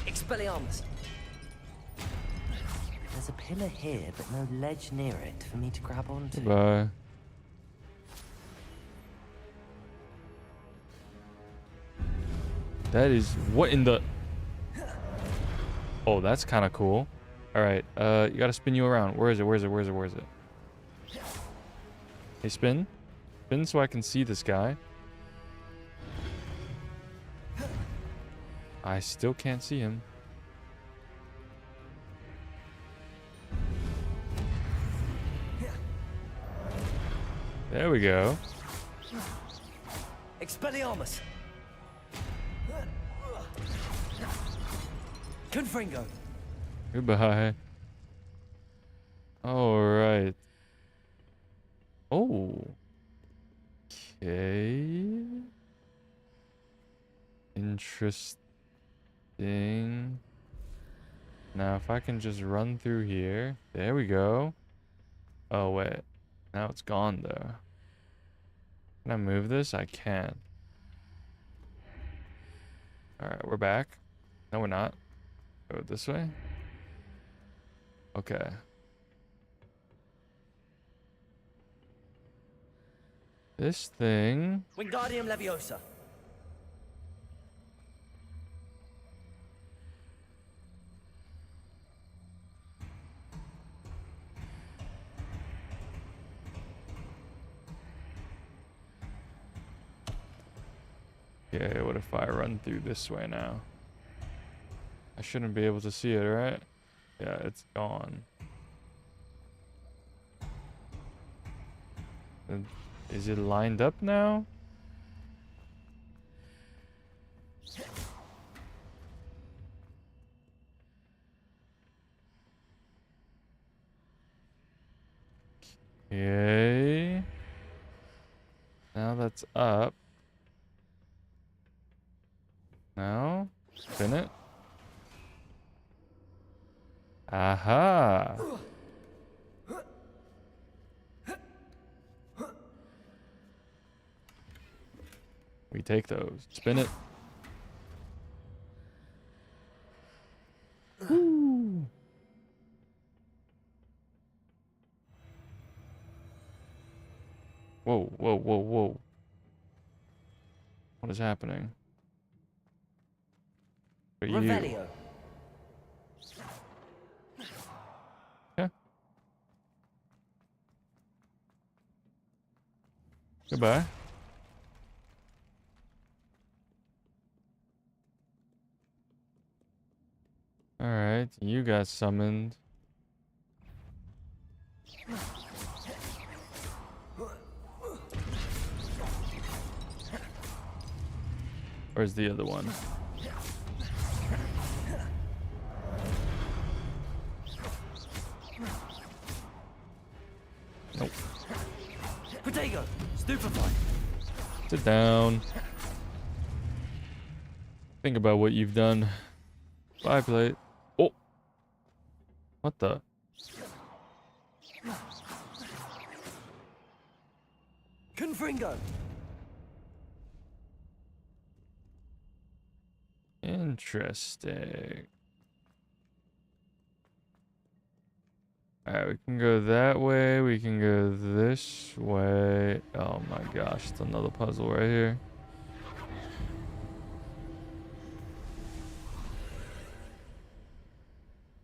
Expelliarmus. There's a pillar here, but no ledge near it for me to grab onto. Goodbye. That is what in the... Oh, that's kind of cool. All right, you gotta spin you around. Where is it? Where is it? Where is it? Where is it? Hey, spin. Spin so I can see this guy. I still can't see him. There we go. Expelliarmus. Confringo. Goodbye. All right. Oh. Okay. Interesting. Now, if I can just run through here. There we go. Oh, wait. Now it's gone, though. Can I move this? I can. Alright, we're back. No, we're not. Go this way. Okay. This thing... Wingardium Leviosa. Okay, what if I run through this way now? I shouldn't be able to see it, right? Yeah, it's gone. And is it lined up now? Okay. Now that's up. Now, spin it. Aha! We take those. Spin it. Woo. Whoa, whoa, whoa, whoa. What is happening? Are you? Revelio. Yeah. Goodbye. Alright, you got summoned. Where's the other one? Nope. Protego. Stupefy. Sit down. Think about what you've done. Bye, plate. Oh! What the? Confringo. Interesting. Alright, we can go that way. We can go this way. Oh my gosh, it's another puzzle right here.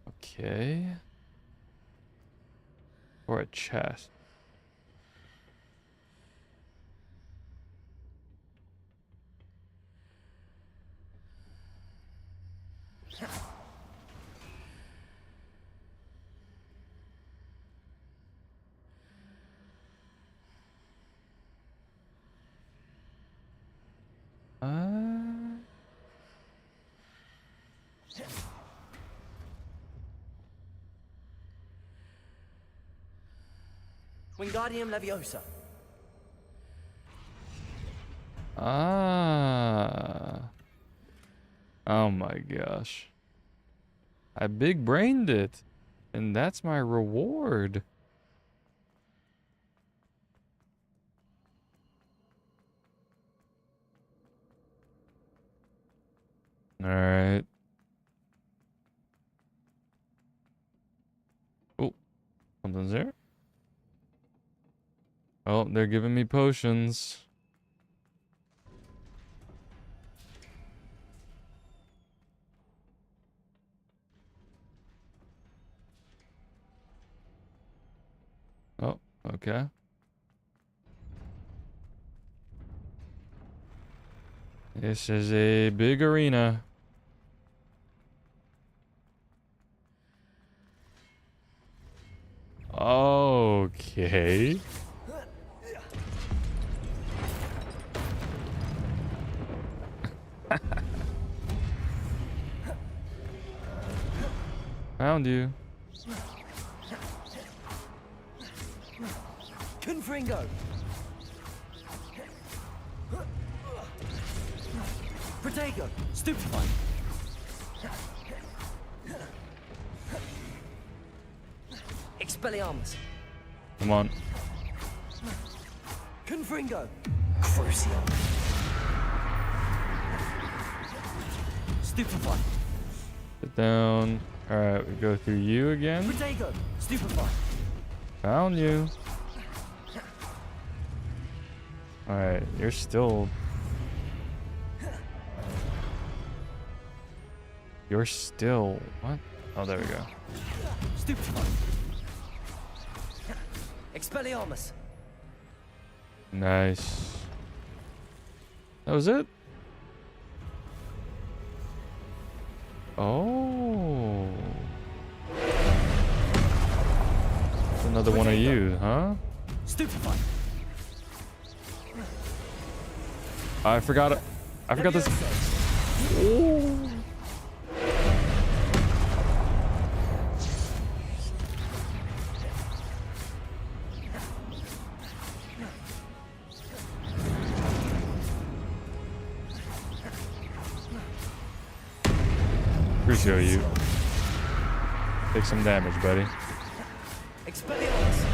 Okay. Or a chest. Wingardium Leviosa. Ah. Oh my gosh. I big brained it. And that's my reward. Alright. Oh, something's there. Oh, they're giving me potions. Oh, okay. This is a big arena. Okay. Found you. Confringo. Protego. Stupefy. Expelliarmus. Come on. Confringo. Crucial. Stupefy. Sit down. Alright, we go through you again. Protego. Stupefy. Found you. Alright, you're still... You're still... What? Oh, there we go. Stupefy. Expelliarmus. Nice. That was it? Oh. Another one of you, huh? Stupefy. I forgot it. I forgot this. Oh. Appreciate you. Take some damage, buddy. Expelliarmus.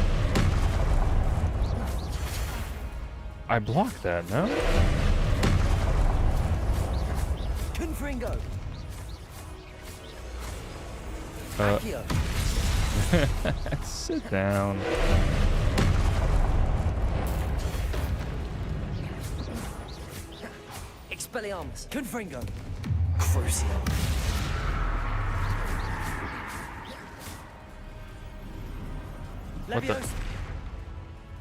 I blocked that, no? Confringo. Accio. Sit down. Expelliarmus. Confringo. Crucial. What the?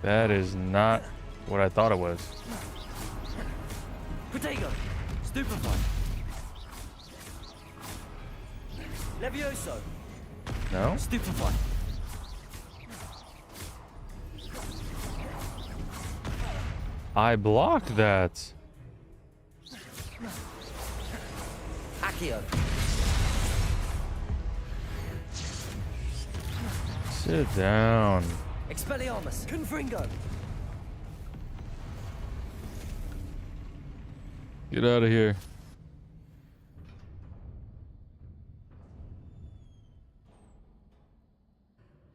That is not what I thought it was. Protego. Stupefy. Levioso. No? Stupefy. I blocked that. Accio. Sit down. Expelliarmus. Confringo. Get out of here.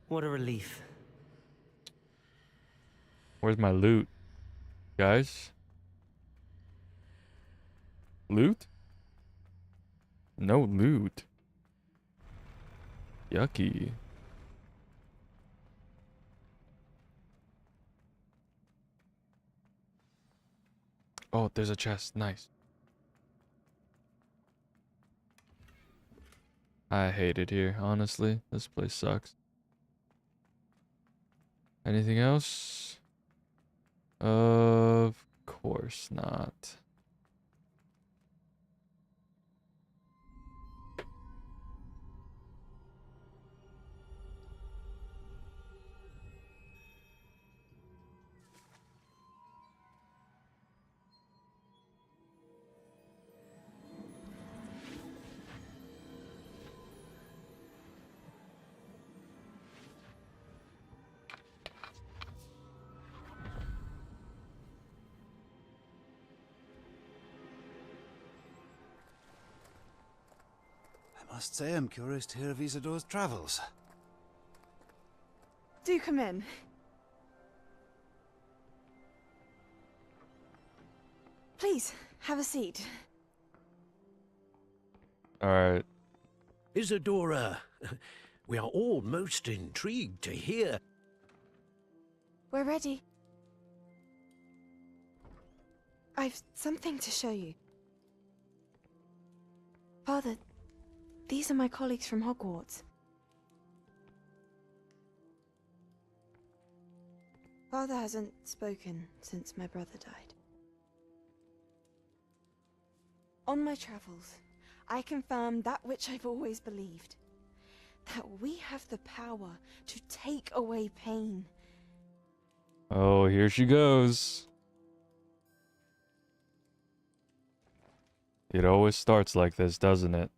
What a relief. Where's my loot? Guys? Loot? No loot. Yucky. Oh, there's a chest. Nice. I hate it here, honestly. This place sucks. Anything else? Of course not. I must say I'm curious to hear of Isidore's travels. Do come in. Please, have a seat. Alright. Isadora, we are all most intrigued to hear. We're ready. I've something to show you. Father, these are my colleagues from Hogwarts. Father hasn't spoken since my brother died. On my travels, I confirmed that which I've always believed. That we have the power to take away pain. Oh, here she goes. It always starts like this, doesn't it?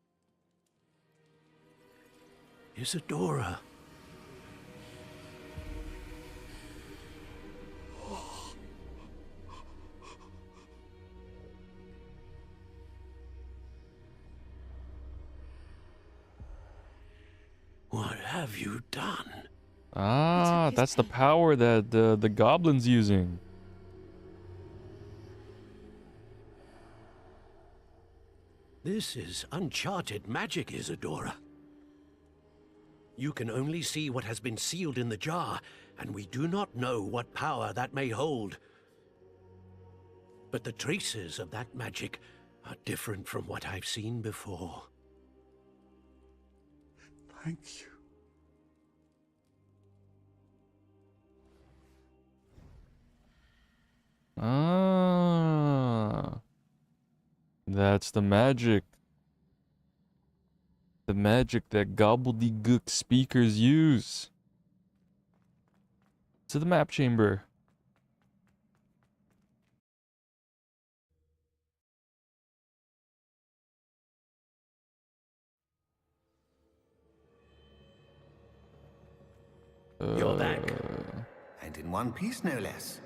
Isadora. What have you done? Ah, that's the power that the goblin's using. This is uncharted magic, Isadora. You can only see what has been sealed in the jar, and we do not know what power that may hold. But the traces of that magic are different from what I've seen before. Thank you. Ah, that's the magic. The magic that gobbledygook speakers use. To the map chamber. You're back. And in one piece, no less.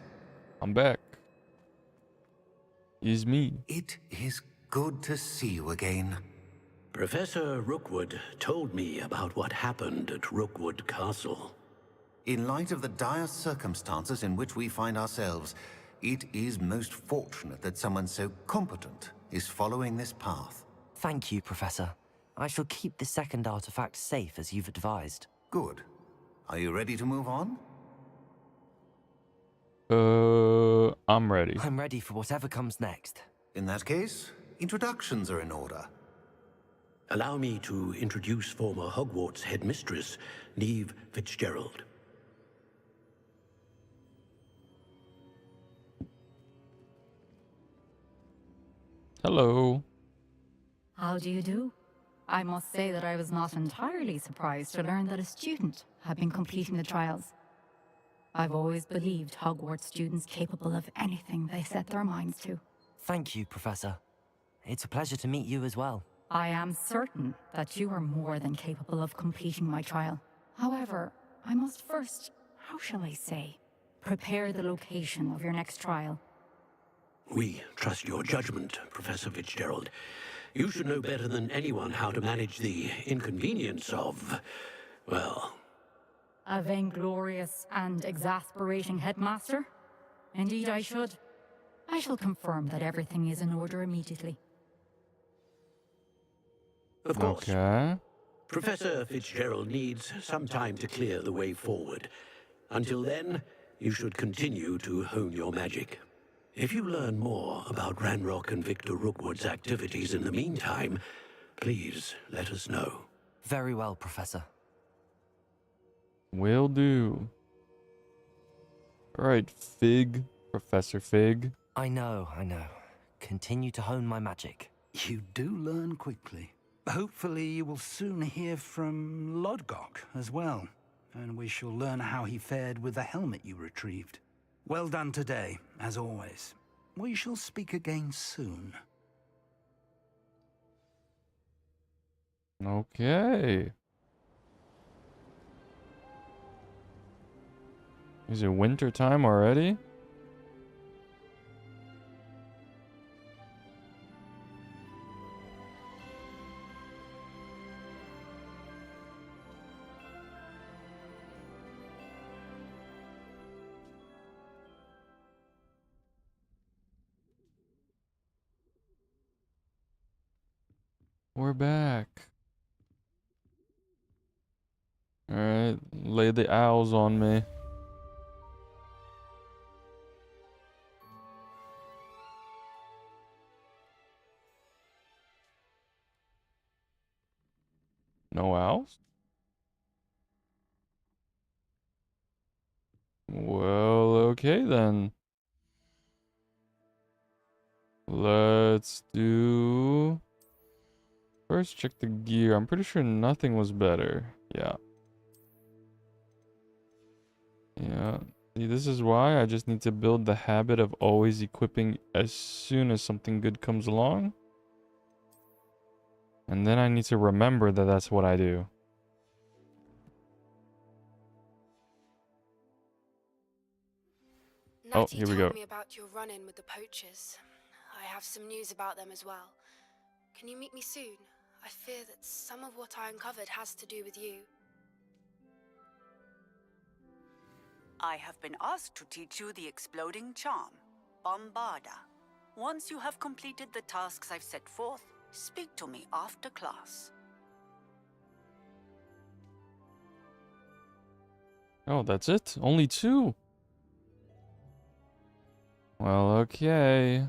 I'm back. Is me. It is good to see you again. Professor Rookwood told me about what happened at Rookwood Castle. In light of the dire circumstances in which we find ourselves, it is most fortunate that someone so competent is following this path. Thank you, Professor. I shall keep the second artifact safe as you've advised. Good. Are you ready to move on? I'm ready. I'm ready for whatever comes next. In that case, introductions are in order. Allow me to introduce former Hogwarts headmistress, Neve Fitzgerald. Hello. How do you do? I must say that I was not entirely surprised to learn that a student had been completing the trials. I've always believed Hogwarts students capable of anything they set their minds to. Thank you, Professor. It's a pleasure to meet you as well. I am certain that you are more than capable of completing my trial. However, I must first, how shall I say, prepare the location of your next trial. We trust your judgment, Professor Fitzgerald. You should know better than anyone how to manage the inconvenience of, well... A vainglorious and exasperating headmaster? Indeed I should. I shall confirm that everything is in order immediately. Of course. Okay. Professor Fitzgerald needs some time to clear the way forward. Until then, you should continue to hone your magic. If you learn more about Ranrock and Victor Rookwood's activities in the meantime, please let us know. Very well, Professor. Will do. Alright, Fig. Professor Fig. I know. Continue to hone my magic. You do learn quickly. Hopefully you will soon hear from Lodgok as well, and we shall learn how he fared with the helmet you retrieved. Well done today, as always. We shall speak again soon. Okay. Is it winter time already? We're back. Alright, lay the owls on me. No owls? Well, okay then. Let's do... First, check the gear. I'm pretty sure nothing was better. Yeah. Yeah. See, this is why I just need to build the habit of always equipping as soon as something good comes along. And then I need to remember that that's what I do. Oh, Natty here we told go. me about your run-in with the poachers. I have some news about them as well. Can you meet me soon? I fear that some of what I uncovered has to do with you. I have been asked to teach you the exploding charm, Bombarda. Once you have completed the tasks I've set forth, speak to me after class. Oh, that's it? Only 2? Well, okay.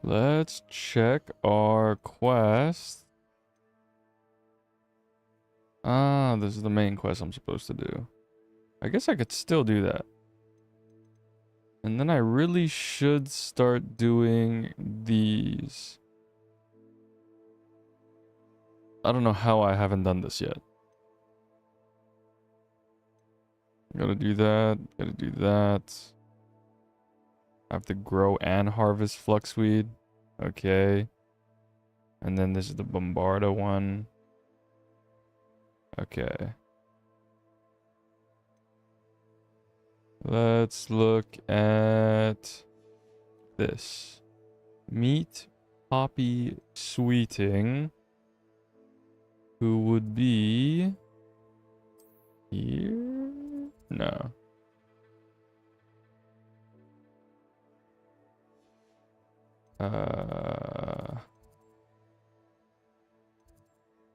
Let's check our quest. Ah, this is the main quest I'm supposed to do. I guess I could still do that. And then I really should start doing these. I don't know how I haven't done this yet. Gotta do that. Gotta do that. I have to grow and harvest fluxweed. Okay. And then this is the Bombarda one. Okay. Let's look at this. Meet Poppy Sweeting, who would be here? No.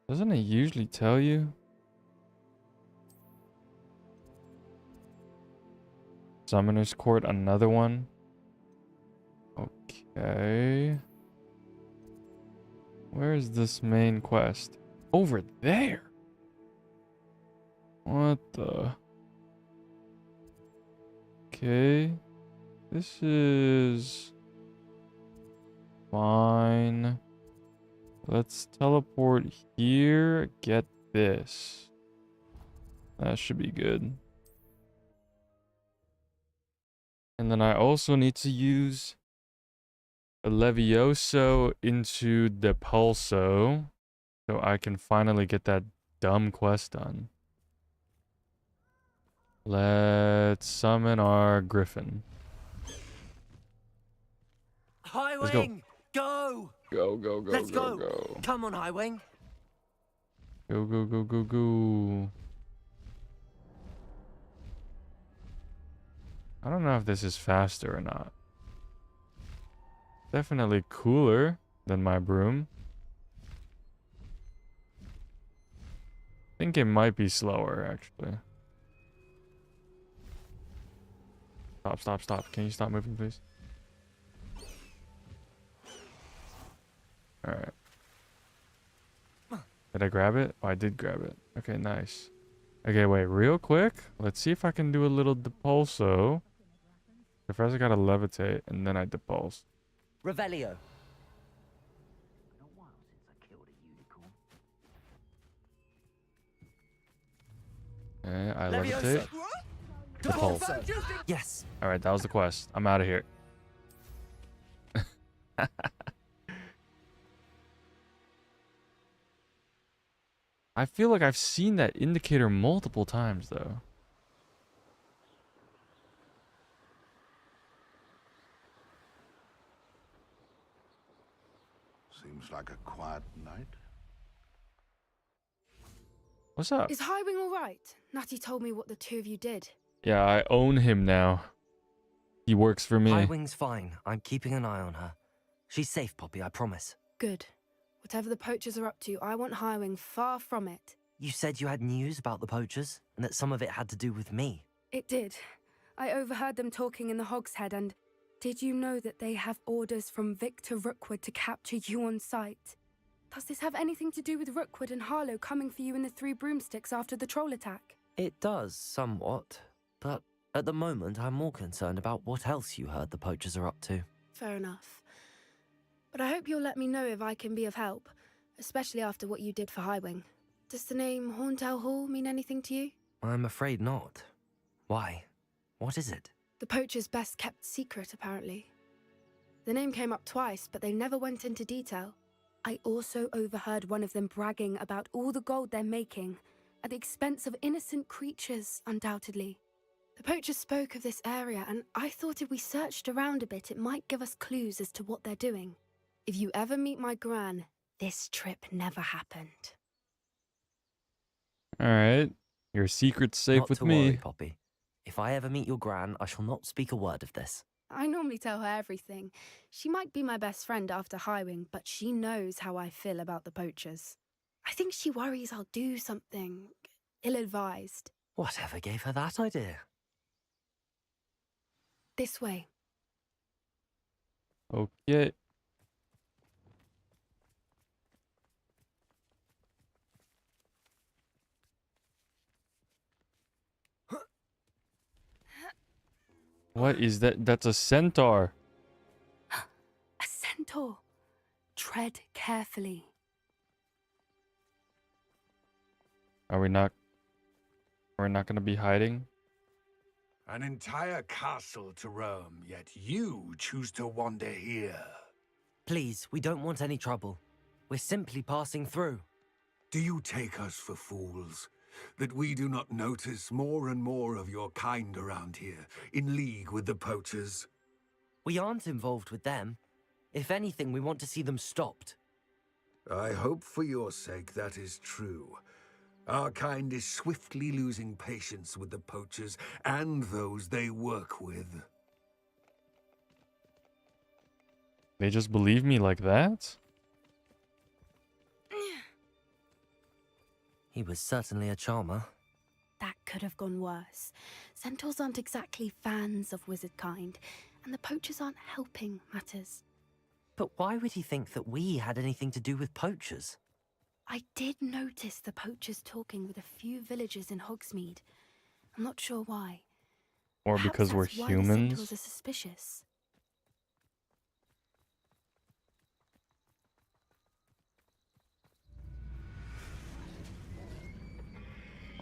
Doesn't it usually tell you? Summoner's Court, another one. Okay. Where is this main quest? Over there. What the? Okay. This is fine. Let's teleport here. Get this. That should be good. And then I also need to use a Levioso into Depulso so I can finally get that dumb quest done. Let's summon our Griffin. Let's go. Highwing, go! Go, go, go, Let's go, go. go. Come on, Highwing. Go, go, go, go, go. I don't know if this is faster or not. Definitely cooler than my broom. I think it might be slower, actually. Stop, stop, stop. Can you stop moving, please? Alright. Did I grab it? Oh, I did grab it. Okay, nice. Okay, wait, real quick. Let's see if I can do a little depulso. First I gotta levitate, and then I depulse. Revelio. Okay, I levitate. Depulse. Yes. Alright, that was the quest. I'm out of here. I feel like I've seen that indicator multiple times, though. Seems like a quiet night. What's up? Is Highwing all right? Natty told me what the two of you did. Yeah, I own him now. He works for me. Highwing's fine. I'm keeping an eye on her. She's safe, Poppy, I promise. Good. Whatever the poachers are up to, I want Highwing far from it. You said you had news about the poachers, and that some of it had to do with me. It did. I overheard them talking in the Hogshead, and did you know that they have orders from Victor Rookwood to capture you on sight? Does this have anything to do with Rookwood and Harlow coming for you in the Three Broomsticks after the troll attack? It does, somewhat. But at the moment, I'm more concerned about what else you heard the poachers are up to. Fair enough. But I hope you'll let me know if I can be of help, especially after what you did for Highwing. Does the name Horntail Hall mean anything to you? I'm afraid not. Why? What is it? The poachers' best kept secret, apparently. The name came up twice, but they never went into detail. I also overheard one of them bragging about all the gold they're making, at the expense of innocent creatures, undoubtedly. The poachers spoke of this area, and I thought if we searched around a bit, it might give us clues as to what they're doing. If you ever meet my gran, this trip never happened. Alright. Your secret's safe Not with to me. worry, Poppy. If I ever meet your gran, I shall not speak a word of this. I normally tell her everything. She might be my best friend after Highwing, but she knows how I feel about the poachers. I think she worries I'll do something ill-advised. Whatever gave her that idea? This way. Okay. What is that? That's a centaur. A centaur. Tread carefully. Are we not? We're not gonna be hiding? An entire castle to roam, yet you choose to wander here. Please, we don't want any trouble. We're simply passing through. Do you take us for fools? That we do not notice more and more of your kind around here, in league with the poachers? We aren't involved with them. If anything, we want to see them stopped. I hope for your sake that is true. Our kind is swiftly losing patience with the poachers and those they work with. They just believe me like that? He was certainly a charmer. That could have gone worse. Centaurs aren't exactly fans of wizard kind, and the poachers aren't helping matters. But why would he think that we had anything to do with poachers? I did notice the poachers talking with a few villagers in Hogsmeade. I'm not sure why. Or Perhaps because we're that's why the humans? centaurs are suspicious.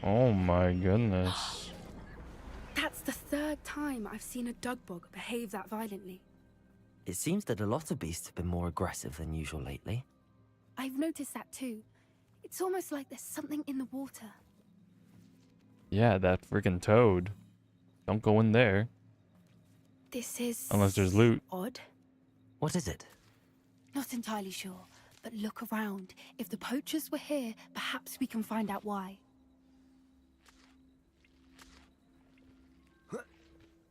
Oh my goodness. That's the third time I've seen a dugbog behave that violently. It seems that a lot of beasts have been more aggressive than usual lately. I've noticed that too. It's almost like there's something in the water. Yeah, that freaking toad. Don't go in there. This is... Unless there's loot. odd. What is it? Not entirely sure, but look around. If the poachers were here, perhaps we can find out why.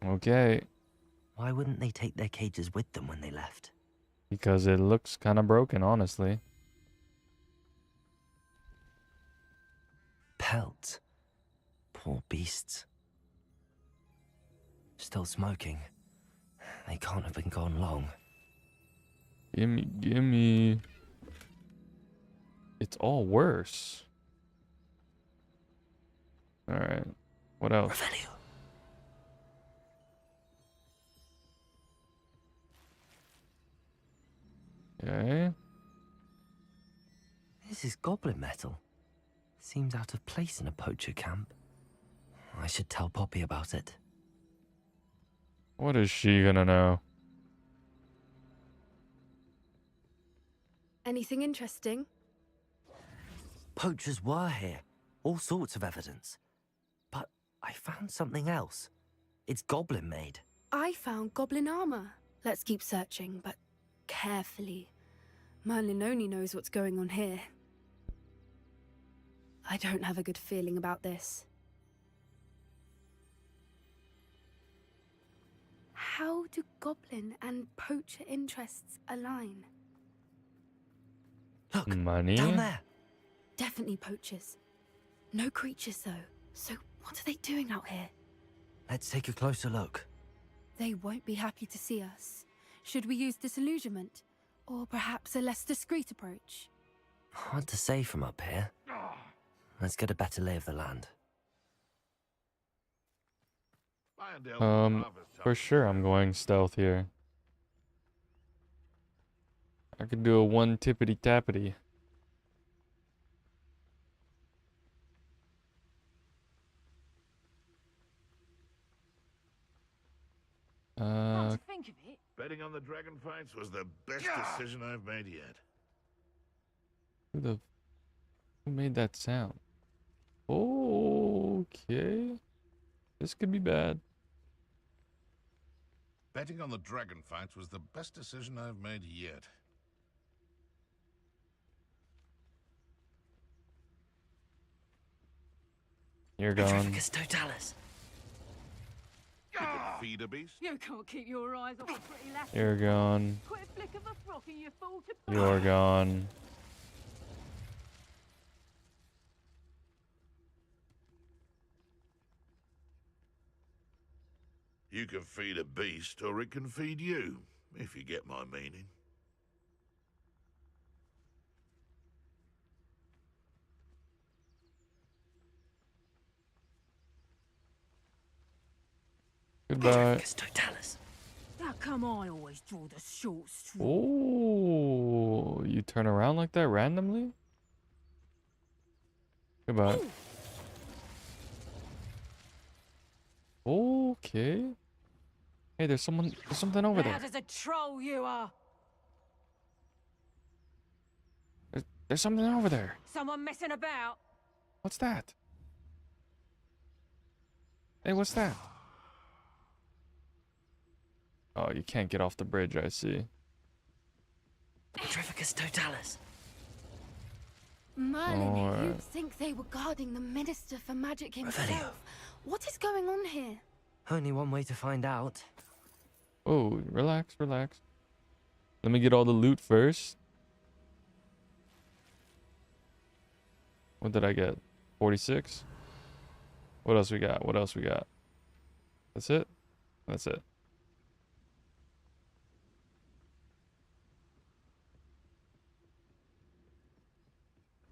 Okay. Why wouldn't they take their cages with them when they left? Because it looks kind of broken, honestly. Pelts. Poor beasts. Still smoking. They can't have been gone long. Gimme, gimme. It's all worse. Alright. What else? Revelio. Okay. This is goblin metal. Seems out of place in a poacher camp. I should tell Poppy about it. What is she gonna know? Anything interesting? Poachers were here. All sorts of evidence. But I found something else. It's goblin made. I found goblin armor. Let's keep searching, but carefully. Merlin only knows what's going on here. I don't have a good feeling about this. How do goblin and poacher interests align? Look, Money? down there. Definitely poachers. No creatures, though. So what are they doing out here? Let's take a closer look. They won't be happy to see us. Should we use disillusionment? Or perhaps a less discreet approach? Hard to say from up here. Let's get a better lay of the land. For sure I'm going stealth here. I could do a one tippity tappity. Think of it. Betting on the dragon fights was the best decision I've made yet. Who made that sound? Okay. This could be bad. Betting on the dragon fights was the best decision I've made yet. You're gone. Petrificus totalis. You can feed a beast. You can't keep your eyes off a pretty lass. You're gone. Quit a flick of a frock and you fall to You're gone. You can feed a beast, or it can feed you, if you get my meaning. Goodbye. Totalis. How come I always draw the short straw? Oh, you turn around like that randomly? Goodbye. Okay. Hey, there's something over there. Loud as a troll you are. There's something over there. Someone messing about. What's that? Hey, what's that? Oh, you can't get off the bridge, I see. Petrificus totalis. Merlin, you'd think they were guarding the Minister for Magic himself. Revelio. What is going on here? Only one way to find out. Oh, relax, relax. Let me get all the loot first. What did I get? 46? What else we got? What else we got? That's it? That's it.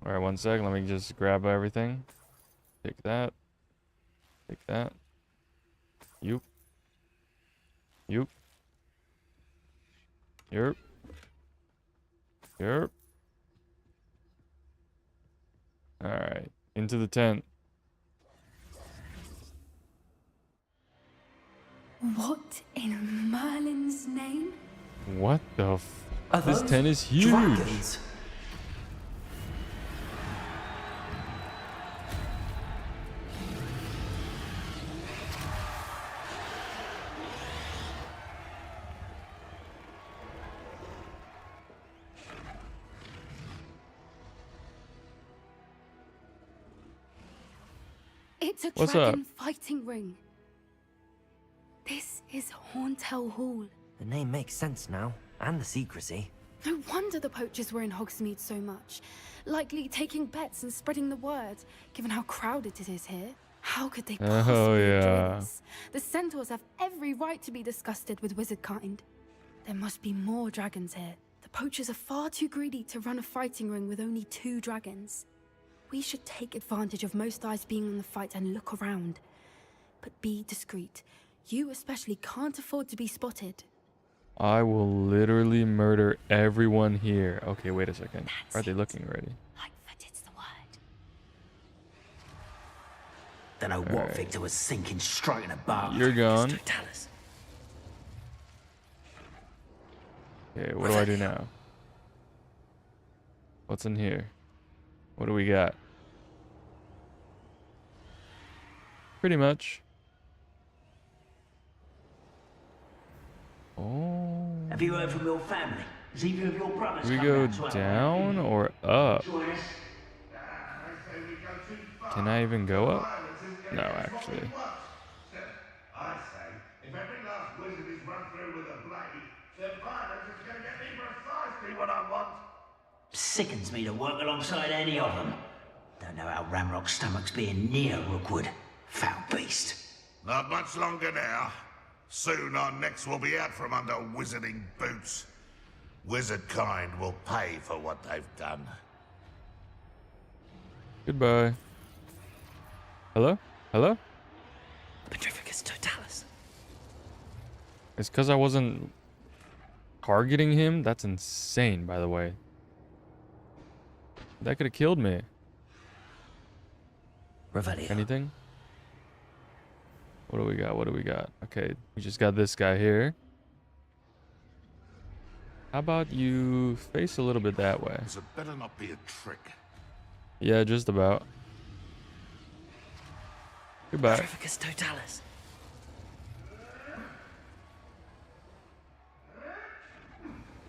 Alright, 1 sec. Let me just grab everything. Take that. Take that. Yoop. Yoop. Yerp. Yerp. Alright. Into the tent. What in Merlin's name? What the f... This tent is huge! Dragons? It's a What's dragon up? fighting ring. This is Horntail Hall. The name makes sense now, and the secrecy. No wonder the poachers were in Hogsmeade so much. Likely taking bets and spreading the word, given how crowded it is here. How could they possibly enjoy this? The centaurs have every right to be disgusted with wizard kind. There must be more dragons here. The poachers are far too greedy to run a fighting ring with only 2 dragons. We should take advantage of most eyes being on the fight and look around. But be discreet. You especially can't afford to be spotted. I will literally murder everyone here. Okay, wait a second. Are they looking already? Lightfooted's the word. Don't know what Victor was sinking straight in a bar. You're gone. Okay, what do I do now? What's in here? What do we got? Pretty much. Oh. Have you heard from your family? Has either of your brothers Do we come go round to have a down or up? I say we go to Can I even go up? No, actually. I say, if every last wizard is run through with a blade, then violence is going to get me precisely what I want. Sickens me to work alongside any of them. Don't know how Ramrock's stomach's being near Rookwood. Foul beast. Not much longer now. Soon our necks will be out from under wizarding boots. Wizard kind will pay for what they've done. Goodbye. Hello? Hello? Petrificus totalis. It's because I wasn't targeting him? That's insane, by the way. That could have killed me. Revelio. Anything? What do we got? What do we got? Okay, we just got this guy here. How about you face a little bit that way? This had better not be a trick. Yeah, just about. Goodbye. Petrificus totalis.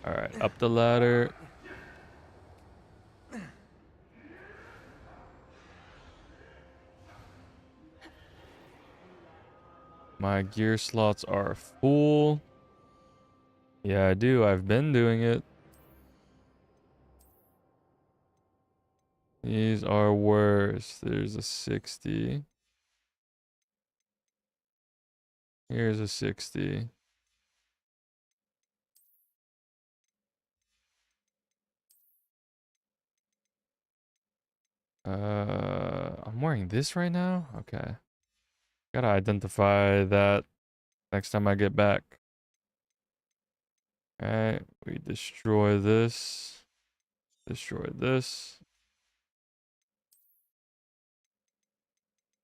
Alright, up the ladder. My gear slots are full. Yeah, I do. I've been doing it. These are worse. There's a 60. Here's a 60. I'm wearing this right now? Okay. Gotta identify that next time I get back. Alright, we destroy this. Destroy this.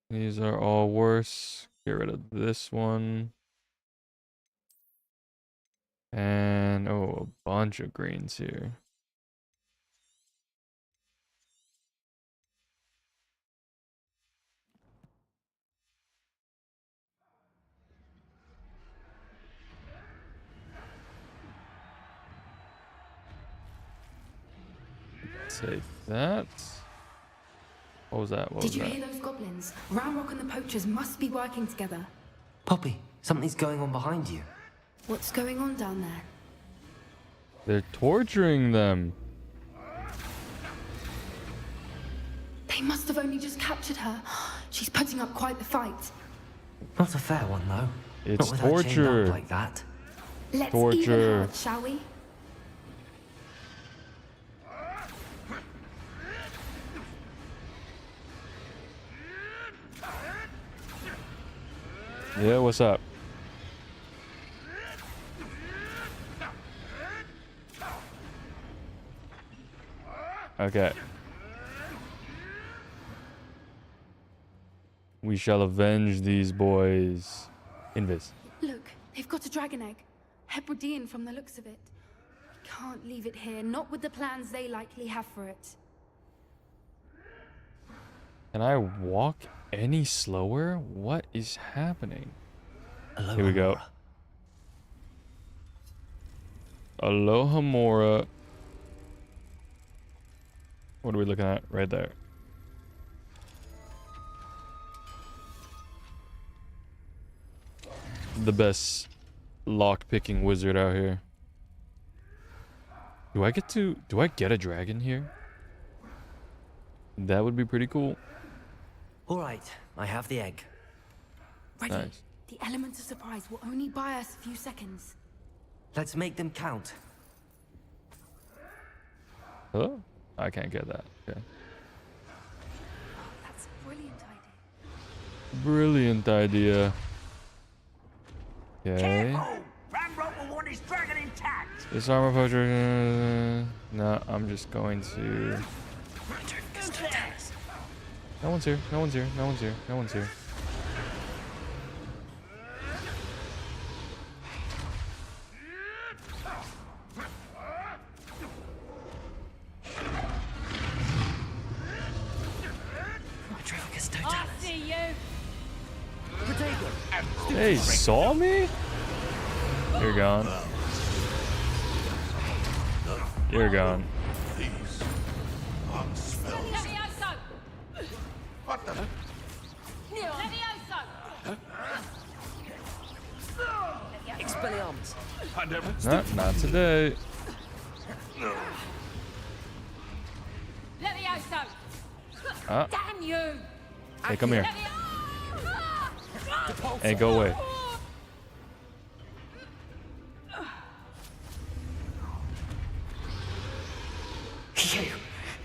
These are all worse. Get rid of this one. And, oh, a bunch of greens here. Save that. What was that? What was Did you that? hear those goblins? Ramrock and the poachers must be working together. Poppy, something's going on behind you. What's going on down there? They're torturing them. They must have only just captured her. She's putting up quite the fight. Not a fair one, though. It's Not with her chained torture. up like that. Let's Torture. even hard, shall we? Yeah, what's up? Okay. We shall avenge these boys. Invis. Look, they've got a dragon egg. Hebridean from the looks of it. We can't leave it here, not with the plans they likely have for it. Can I walk any slower? What is happening? Aloha, Here we go. Mora. Aloha Mora. What are we looking at right there? The best lock-picking wizard out here. Do I get a dragon here? That would be pretty cool. All right, I have the egg. Ready? Nice. The element of surprise will only buy us a few seconds. Let's make them count. Hello? I can't get that. Okay. That's a brilliant idea. Brilliant idea. Okay. Careful! Ramrock will want his dragon intact! This armor poacher. No, I'm just going to. Who's there? No one's here. No one's here. No one's here. No one's here. I see you. They saw me? You're gone. You're gone. These monks fell. Levioso. What the Expelliarmus. Not today. Ah. Damn you! Hey, come here. Hey, go away.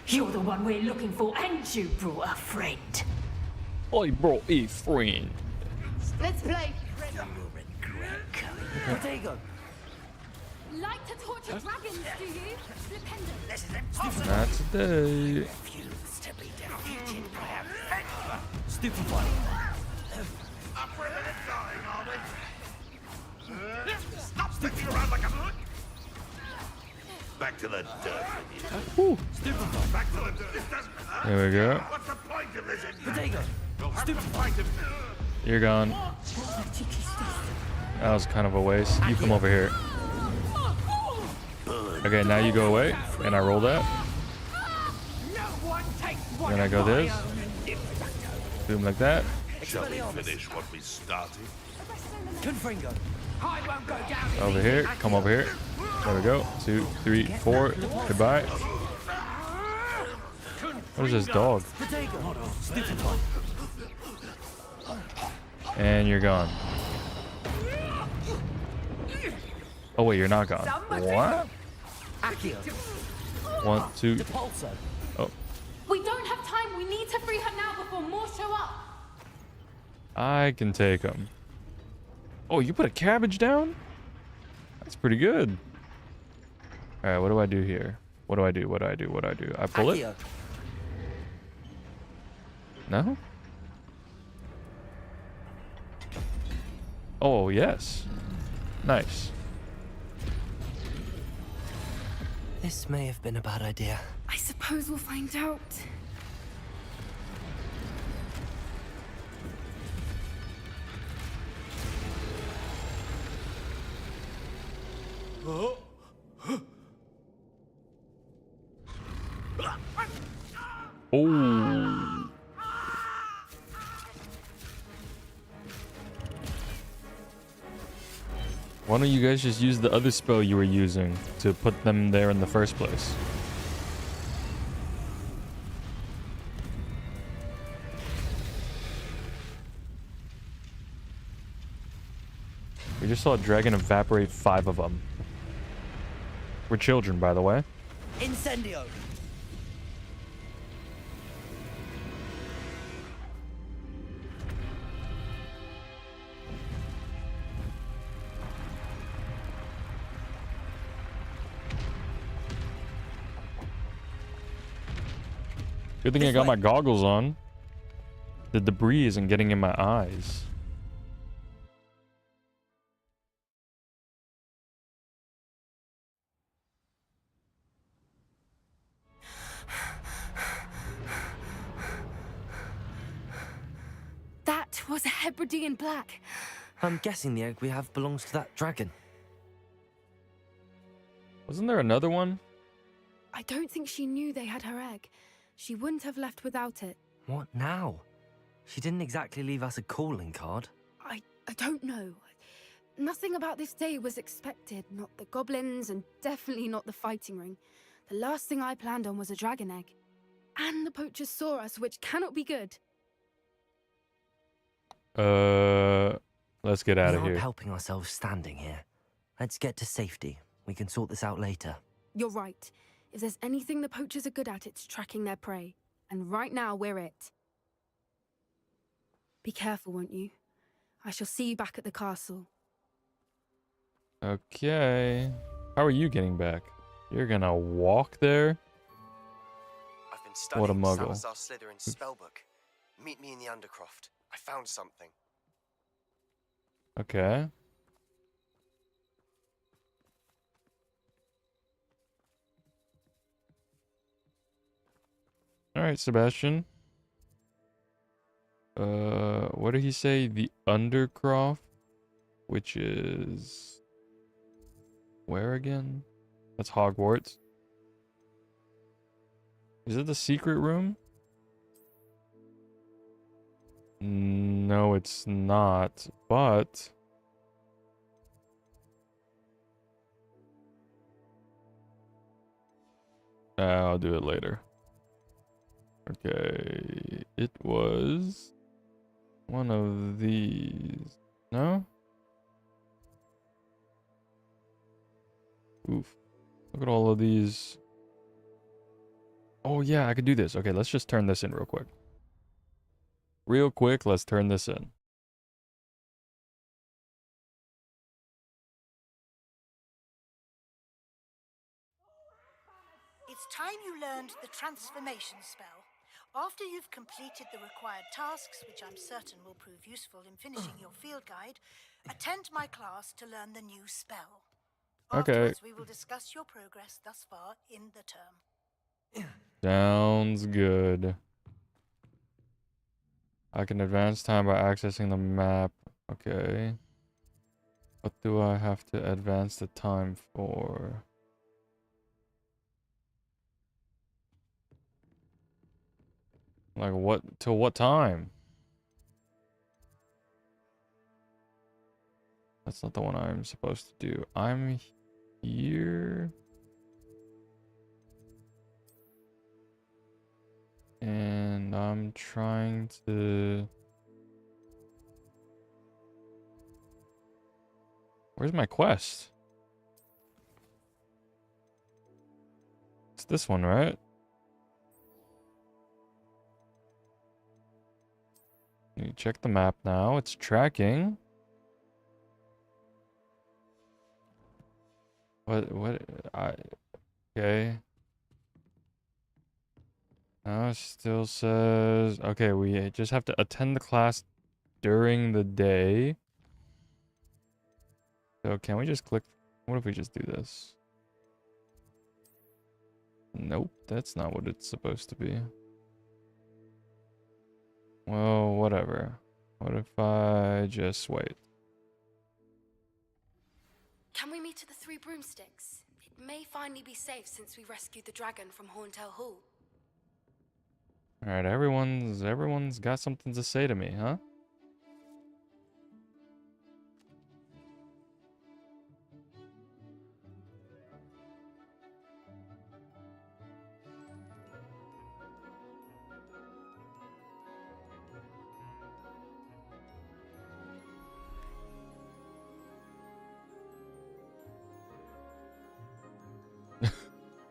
You're the one we're looking for, and you brought a friend. I brought a friend. Let's play. Protego. Like to torture dragons, do you? Flipendo. This is impossible. Not today. Refuse to be defeated by a friend. Stupefy. Up for a minute dying, are we? Stop sticking around like a... Back to the dirt with you. Stupefy. Back to the dirt. This doesn't hurt. There we go. What's the point of this? Protego. We'll have to fight him. You're gone. That was kind of a waste. You come over here. Okay, now you go away, and I roll that. Then I go this. Boom, like that. Shall we finish what we started? Confringo. I won't go down. Over here. Come over here. There we go. 2, 3, 4. Goodbye. What is this dog? Protego. Stupefy. And you're gone. Oh wait, you're not gone. What? Accio. 1, 2. Depulso. Oh, We don't have time. We need to free her now before more show up. I can take him. Oh, you put a cabbage down? That's pretty good. All right, what do I do here? What do I do? What do I do? What do I do? I pull it? Accio. No? Oh, yes. Nice. This may have been a bad idea. I suppose we'll find out. Oh. Why don't you guys just use the other spell you were using to put them there in the first place? We just saw a dragon evaporate 5 of them. We're children, by the way. Incendio. Good thing I got my goggles on. The debris isn't getting in my eyes. That was a Hebridean black. I'm guessing the egg we have belongs to that dragon. Wasn't there another one? I don't think she knew they had her egg. She wouldn't have left without it. What now? She didn't exactly leave us a calling card. I don't know. Nothing about this day was expected. Not the goblins, and definitely not the fighting ring. The last thing I planned on was a dragon egg. And the poachers saw us, which cannot be good. Let's get out We of aren't here. helping ourselves standing here. Let's get to safety. We can sort this out later. You're right. If there's anything the poachers are good at, it's tracking their prey. And right now, we're it. Be careful, won't you? I shall see you back at the castle. Okay. How are you getting back? You're gonna walk there? I've been What a studying muggle. Salazar Slytherin's spellbook. Meet me in the Undercroft. I found something. Okay. All right, Sebastian. What did he say? The Undercroft, which is where again? That's Hogwarts. Is it the secret room? No, it's not, but... I'll do it later. Okay, it was one of these. No? Oof. Look at all of these. Oh yeah, I could do this. Okay, let's just turn this in real quick. Real quick, let's turn this in. It's time you learned the transformation spell. After you've completed the required tasks, which I'm certain will prove useful in finishing your field guide, attend my class to learn the new spell. Okay. Afterwards, we will discuss your progress thus far in the term. Sounds good. I can advance time by accessing the map. Okay. What do I have to advance the time for? Like what? Till what time? That's not the one I'm supposed to do. I'm here. And I'm trying to... Where's my quest? It's this one, right? You check the map now. It's tracking. Okay. No, it still says... Okay, we just have to attend the class during the day. So can we just click... What if we just do this? Nope, that's not what it's supposed to be. Well, whatever. What if I just wait? Can we meet at the Three Broomsticks? It may finally be safe since we rescued the dragon from Horntail Hall. Alright, everyone's got something to say to me, huh?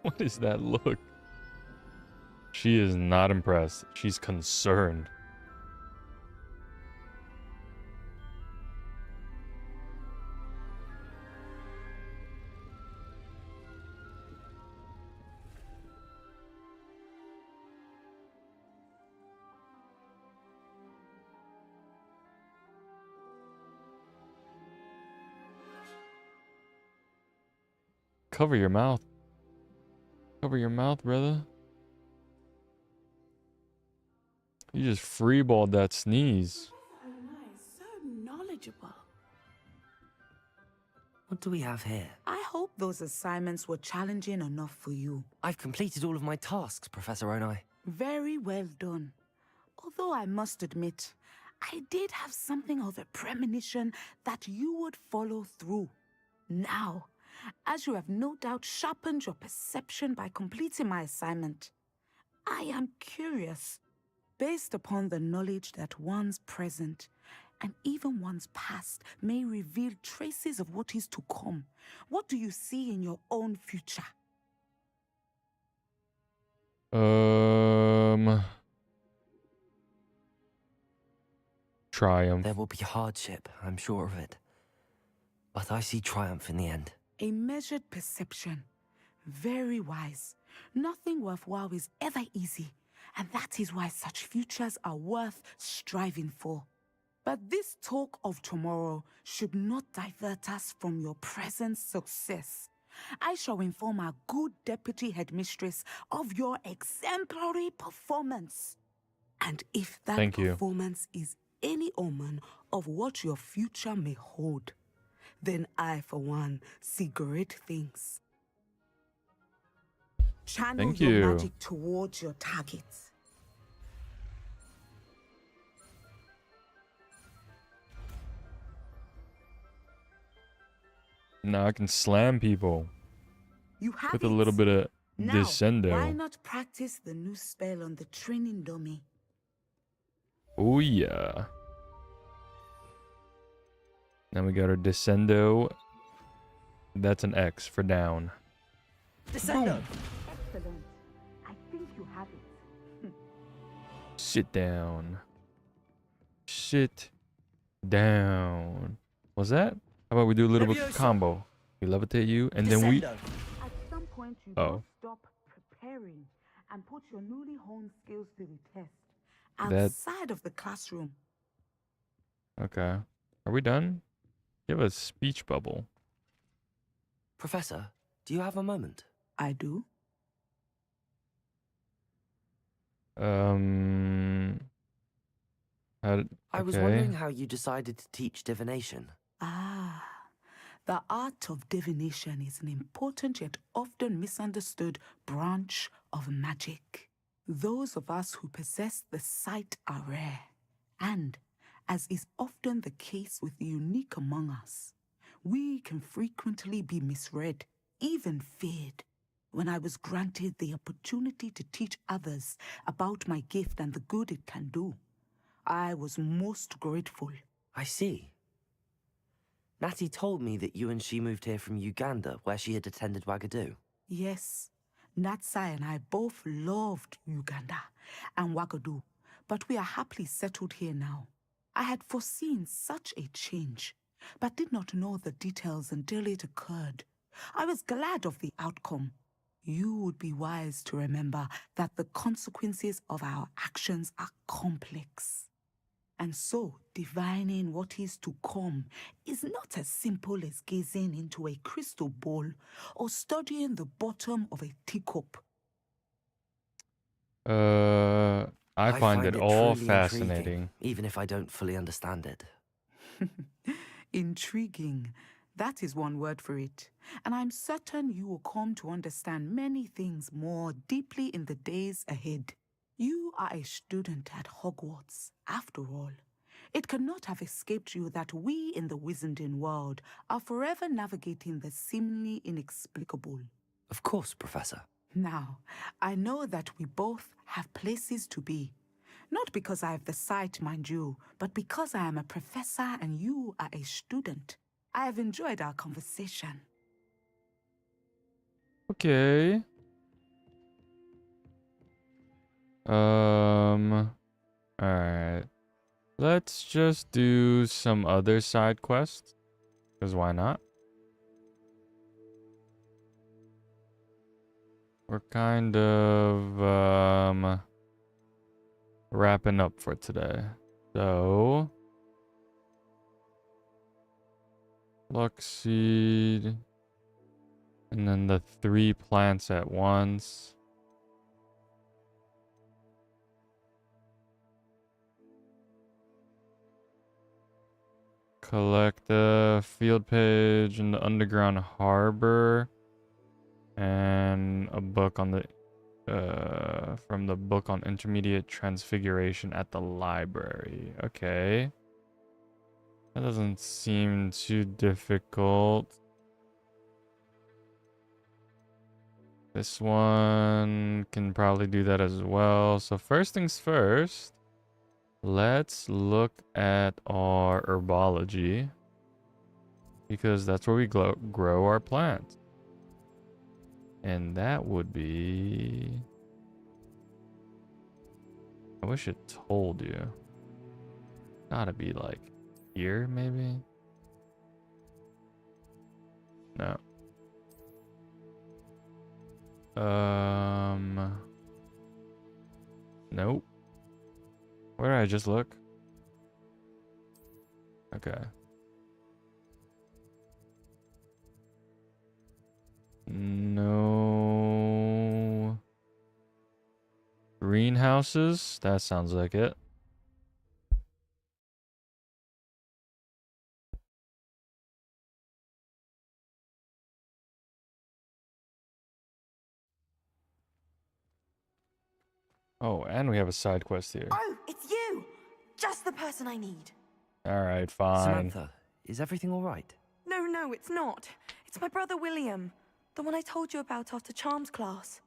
What is that look? She is not impressed. She's concerned. Cover your mouth. Cover your mouth, brother. You just freeballed that sneeze. So nice, so knowledgeable. What do we have here? I hope those assignments were challenging enough for you. I've completed all of my tasks, Professor Onai. Very well done. Although I must admit, I did have something of a premonition that you would follow through. Now, as you have no doubt sharpened your perception by completing my assignment, I am curious, based upon the knowledge that one's present and even one's past may reveal traces of what is to come. What do you see in your own future? Triumph. There will be hardship, I'm sure of it. But I see triumph in the end. A measured perception. Very wise. Nothing worthwhile is ever easy, and that is why such futures are worth striving for. But this talk of tomorrow should not divert us from your present success. I shall inform our good deputy headmistress of your exemplary performance. And if that performance is any omen of what your future may hold, then I, for one, see great things. Channel your magic towards your targets. Now I can slam people You have with it. a little bit of Now, descendo. why not practice the new spell on the training dummy? Oh yeah. Then we got our descendo. That's an X for down. Descendo. Excellent. I think you have it. Sit down. Sit down. What's that? How about we do a little bit Levioso. combo? We levitate you, and then we. At some point, you Oh. must stop preparing and put your newly honed skills to the test That- outside of the classroom. Okay. Are we done? You have a speech bubble. Professor, do you have a moment? I do. I was wondering how you decided to teach divination. Ah, the art of divination is an important yet often misunderstood branch of magic. Those of us who possess the sight are rare, and, as is often the case with the unique among us, we can frequently be misread, even feared. When I was granted the opportunity to teach others about my gift and the good it can do, I was most grateful. I see. Natty told me that you and she moved here from Uganda, where she had attended Wagadu. Yes, Natsai and I both loved Uganda and Wagadu, but we are happily settled here now. I had foreseen such a change, but did not know the details until it occurred. I was glad of the outcome. You would be wise to remember that the consequences of our actions are complex. And so, divining what is to come is not as simple as gazing into a crystal ball or studying the bottom of a teacup. I find it all truly fascinating. intriguing, even if I don't fully understand it. Intriguing. That is one word for it. And I'm certain you will come to understand many things more deeply in the days ahead. You are a student at Hogwarts, after all. It cannot have escaped you that we in the Wizarding world are forever navigating the seemingly inexplicable. Of course, Professor. Now, I know that we both have places to be. Not because I have the sight, mind you, but because I am a professor and you are a student. I have enjoyed our conversation. Okay. Alright. Let's just do some other side quests. Because why not? We're kind of, wrapping up for today. So... Luxseed. And then the 3 plants at once. Collect a field page in the underground harbor. And a book on the from the book on intermediate transfiguration at the library. Okay. That doesn't seem too difficult. This one can probably do that as well. So first things first, let's look at our herbology. Because that's where we grow our plants. And that would be... I wish it told you. Gotta be like here, maybe? No. Nope. Where did I just look? Okay. No. Greenhouses? That sounds like it. Oh, and we have a side quest here. Oh, it's you! Just the person I need. Alright, fine. Samantha, is everything all right? No, it's not. It's my brother William. The one I told you about after Charms class.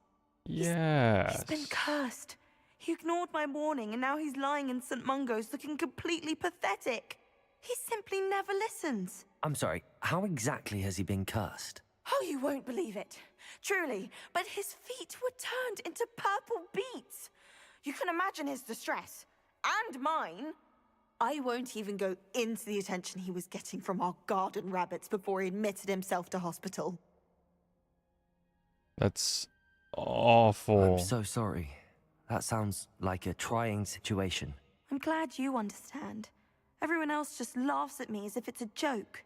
Yes. He's been cursed. He ignored my warning and now he's lying in St. Mungo's looking completely pathetic. He simply never listens. I'm sorry, how exactly has he been cursed? Oh, you won't believe it. Truly, but his feet were turned into purple beets. You can imagine his distress. And mine. I won't even go into the attention he was getting from our garden rabbits before he admitted himself to hospital. That's awful. I'm so sorry. That sounds like a trying situation. I'm glad you understand. Everyone else just laughs at me as if it's a joke.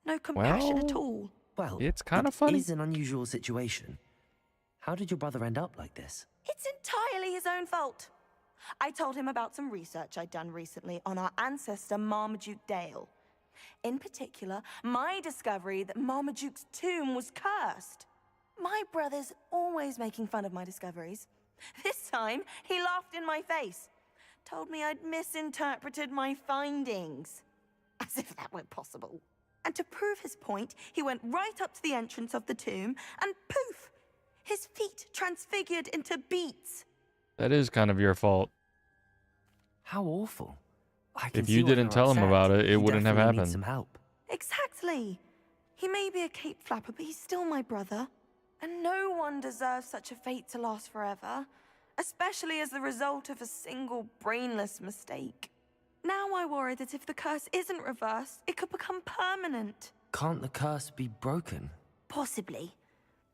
No compassion at all. Well, it's kind of funny. It is an unusual situation. How did your brother end up like this? It's entirely his own fault. I told him about some research I'd done recently on our ancestor Marmaduke Dale. In particular, my discovery that Marmaduke's tomb was cursed. My brother's always making fun of my discoveries. This time, he laughed in my face. Told me I'd misinterpreted my findings. As if that were possible. And to prove his point, he went right up to the entrance of the tomb and poof! His feet transfigured into beets. That is kind of your fault. How awful. I can If see you why didn't you're tell him upset. about it, it He wouldn't have definitely needs happened. some help. Exactly. He may be a cape flapper, but he's still my brother. And no one deserves such a fate to last forever. Especially as the result of a single brainless mistake. Now I worry that if the curse isn't reversed, it could become permanent. Can't the curse be broken? Possibly.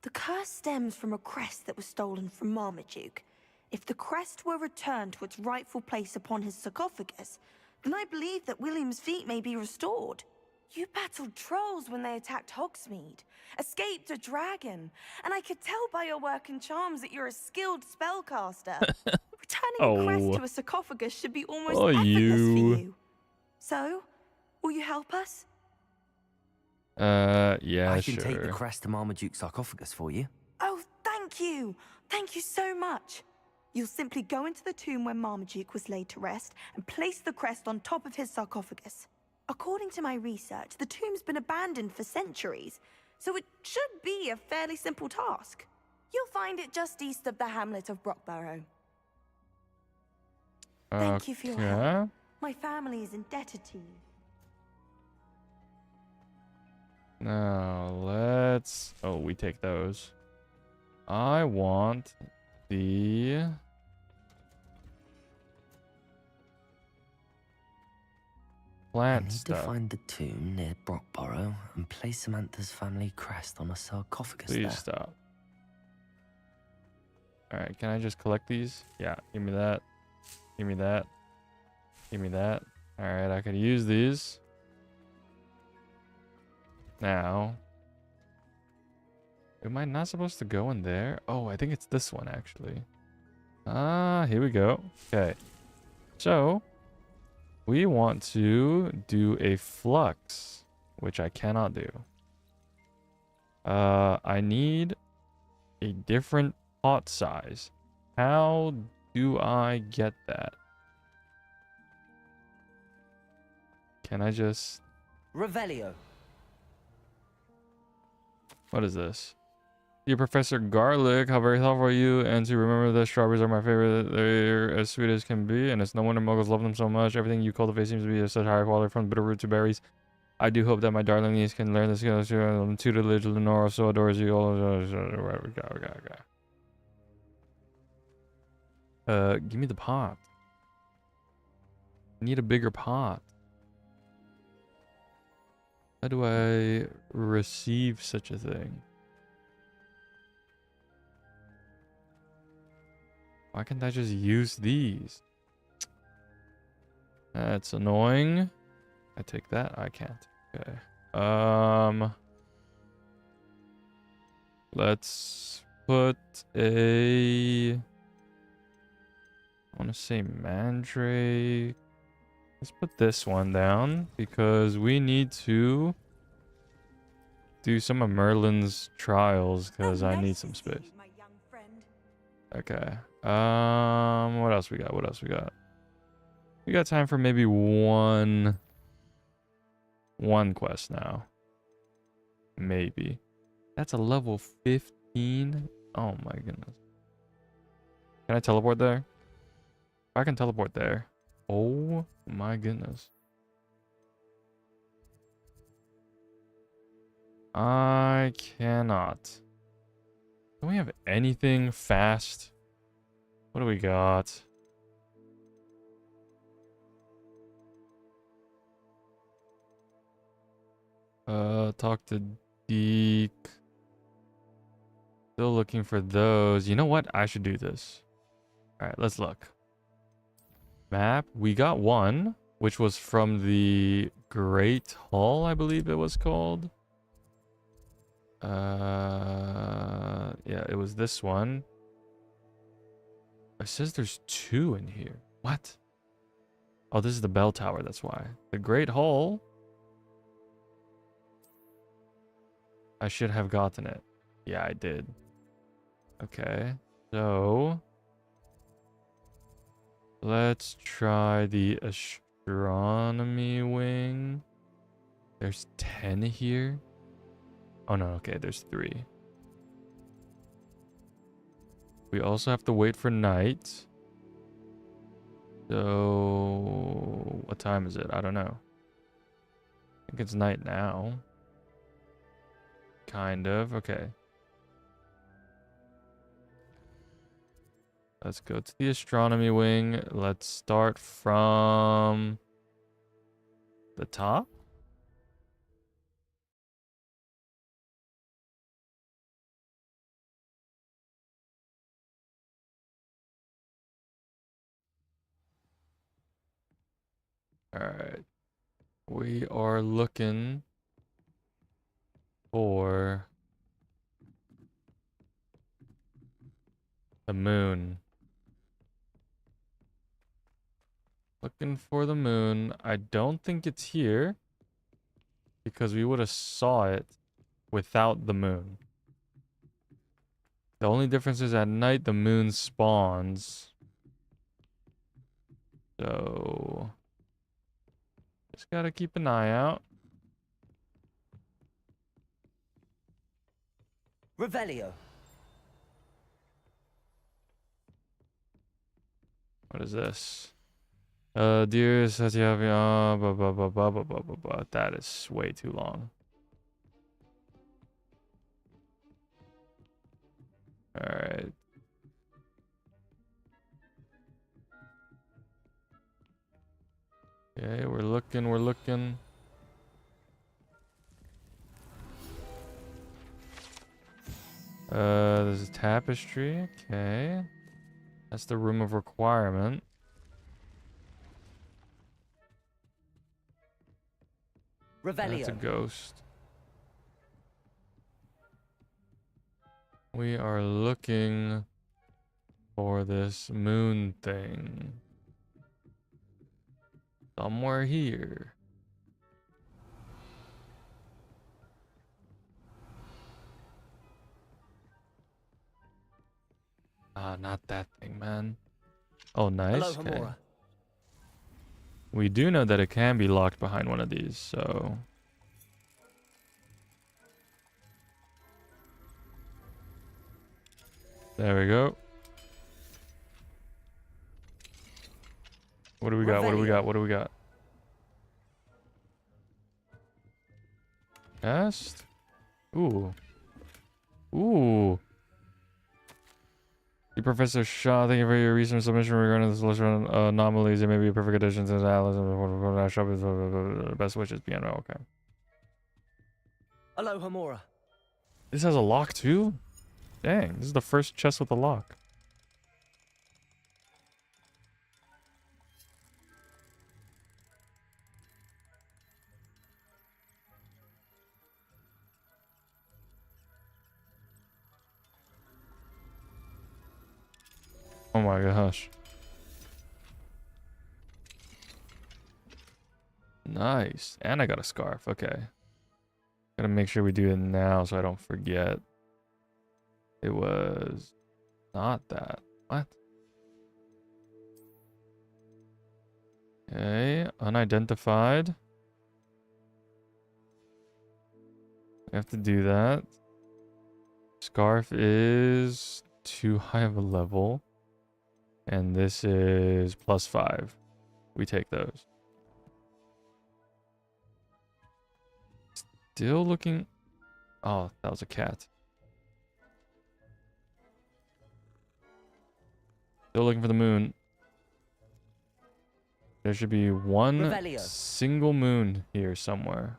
The curse stems from a crest that was stolen from Marmaduke. If the crest were returned to its rightful place upon his sarcophagus, then I believe that William's feet may be restored. You battled trolls when they attacked Hogsmeade, escaped a dragon, and I could tell by your work and charms that you're a skilled spellcaster. Returning a crest to a sarcophagus should be almost effortless for you. So, will you help us? Yeah, I can sure. take the crest to Marmaduke's sarcophagus for you. Oh, thank you! Thank you so much! You'll simply go into the tomb where Marmaduke was laid to rest and place the crest on top of his sarcophagus. According to my research, the tomb's been abandoned for centuries, so it should be a fairly simple task. You'll find it just east of the hamlet of Brockborough. Thank you for your help. My family is indebted to you. Now, let's... Oh, we take those. I want the... I plant need stuff. to find the tomb near Brockborough and place Samantha's family crest on a sarcophagus Please there. stop. Alright, can I just collect these? Yeah, give me that. Give me that. Give me that. Alright, I could use these. Now. Am I not supposed to go in there? Oh, I think it's this one, actually. Here we go. Okay. So, we want to do a flux, which I cannot do. I need a different pot size. How do I get that? Can I just... Revelio. What is this? Dear Professor Garlic, how very thoughtful are you? And to remember that strawberries are my favorite. They're as sweet as can be, and it's no wonder muggles love them so much. Everything you cultivate seems to be of such high quality, from bitter root to berries. I do hope that my darling niece can learn the skills to tutelage Lenora so adores you all. Give me the pot. I need a bigger pot. How do I receive such a thing? Why can't I just use these? That's annoying. I take that. I can't. Okay. Let's put a... I want to say mandrake. Let's put this one down because we need to do some of Merlin's trials because I need some space. Okay. What else we got? What else we got? We got time for maybe one quest now. Maybe. That's a level 15? Oh my goodness. Can I teleport there? I can teleport there. Oh my goodness. I cannot. Don't we have anything fast? What do we got? Talk to Deke. Still looking for those. You know what? I should do this. Alright, let's look. Map. We got one, which was from the Great Hall, I believe it was called. Yeah, it was this one. It says there's 2 in here. What? Oh, this is the bell tower, that's why. The Great Hall. I should have gotten it. Yeah, I did. Okay. So let's try the astronomy wing. There's 10 here. Oh no, okay, there's 3. We also have to wait for night. So what time is it? I don't know. I think it's night now. Kind of. Okay. Let's go to the astronomy wing. Let's start from the top. All right. We are looking for the moon. Looking for the moon. I don't think it's here because we would have saw it without the moon. The only difference is at night the moon spawns. So just gotta keep an eye out. Revelio. What is this? Dear Satyavya, blah, blah, blah, blah, blah, blah, blah, blah. That is way too long. Alright. Okay, we're looking, we're looking. There's a tapestry. Okay. That's the room of requirement. Revelio. That's a ghost. We are looking for this moon thing. Somewhere here. Ah, not that thing, man. Oh, nice. Hello, Okay. Hamura. We do know that it can be locked behind one of these, so... There we go. What do we got? What do we got? What do we got? Cast? Ooh. Ooh. The Professor Shaw, thank you for your recent submission regarding the solution anomalies. It may be a perfect addition to the Atlas. Best wishes, piano. Okay. Hello, Hamura. This has a lock too? Dang, this is the first chest with a lock. Oh my gosh. Nice. And I got a scarf. Okay. Gotta make sure we do it now so I don't forget. It was not that. What? Okay. Unidentified. We have to do that. Scarf is too high of a level. And this is +5. We take those. Still looking... Oh, that was a cat. Still looking for the moon. There should be one Revelio. single moon here somewhere.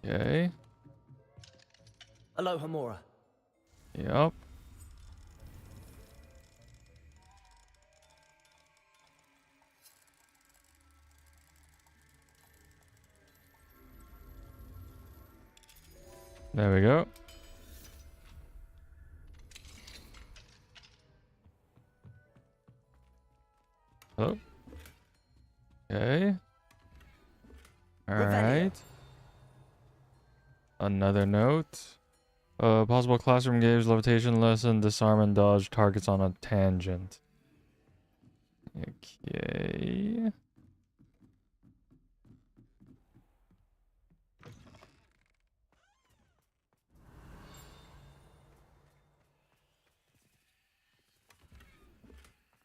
Okay. Aloha Mora. Yep. There we go. Oh. Okay. All right. Another note. Possible classroom games, levitation lesson, disarm and dodge targets on a tangent. Okay.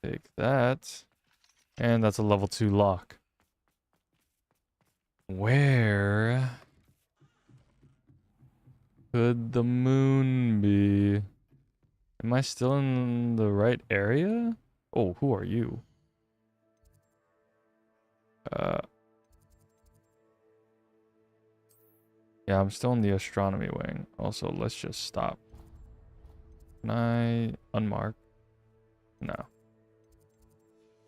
Take that. And that's a level 2 lock. Where could the moon be? Am I still in the right area? Oh, who are you? Yeah, I'm still in the astronomy wing. Also, let's just stop. Can I unmark? No.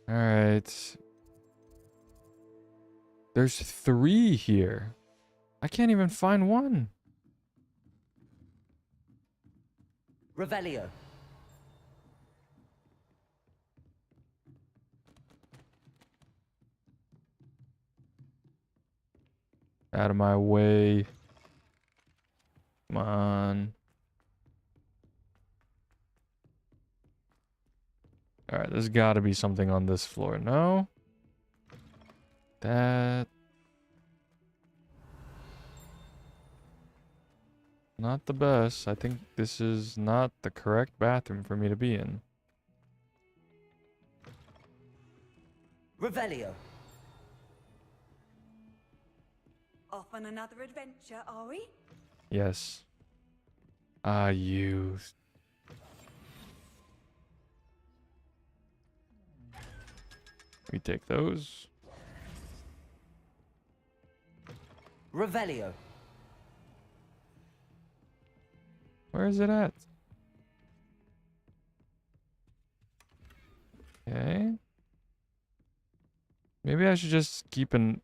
Alright. There's 3 here. I can't even find one. Revelio. Out of my way. Come on. Alright, there's gotta be something on this floor. No? That... Not the best. I think this is not the correct bathroom for me to be in. Revelio. Off on another adventure, are we? Yes. Ah, you... We take those. Revelio. Where is it at? Okay. Maybe I should just keep an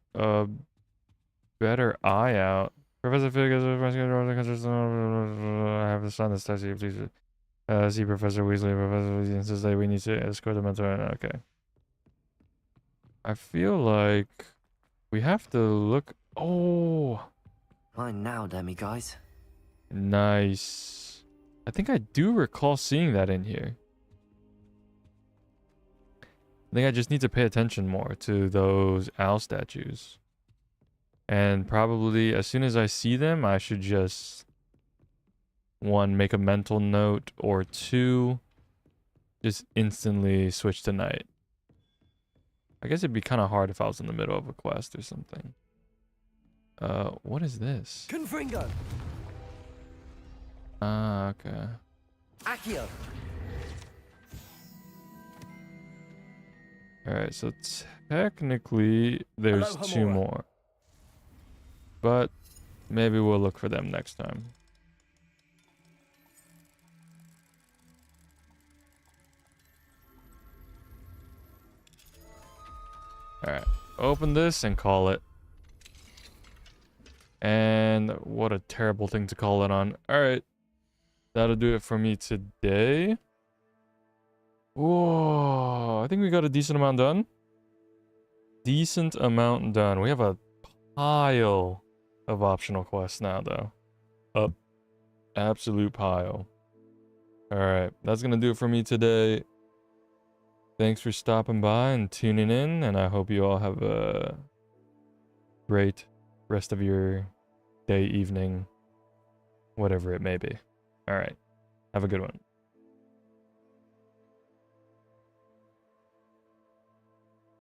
better eye out. Professor Figures, I have the son that's testy. Please see Professor Weasley. Professor Weasley insists that we need to escort them into okay. I feel like we have to look. Oh, Mine now, Demi guys. Nice. I think I do recall seeing that in here. I think I just need to pay attention more to those owl statues. And probably as soon as I see them, I should just 1, make a mental note, or 2, just instantly switch to night. I guess it'd be kind of hard if I was in the middle of a quest or something. What is this? Confringo. Ah, okay. Accio. Alright, so technically there's Aloha 2 Mora. more. But maybe we'll look for them next time. Alright, open this and call it. And what a terrible thing to call it on. Alright, that'll do it for me today. Whoa, I think we got a decent amount done. Decent amount done. We have a pile of optional quests now, though. Up. Absolute pile. Alright, that's gonna do it for me today. Thanks for stopping by and tuning in, and I hope you all have a great rest of your day, evening, whatever it may be. Alright, have a good one.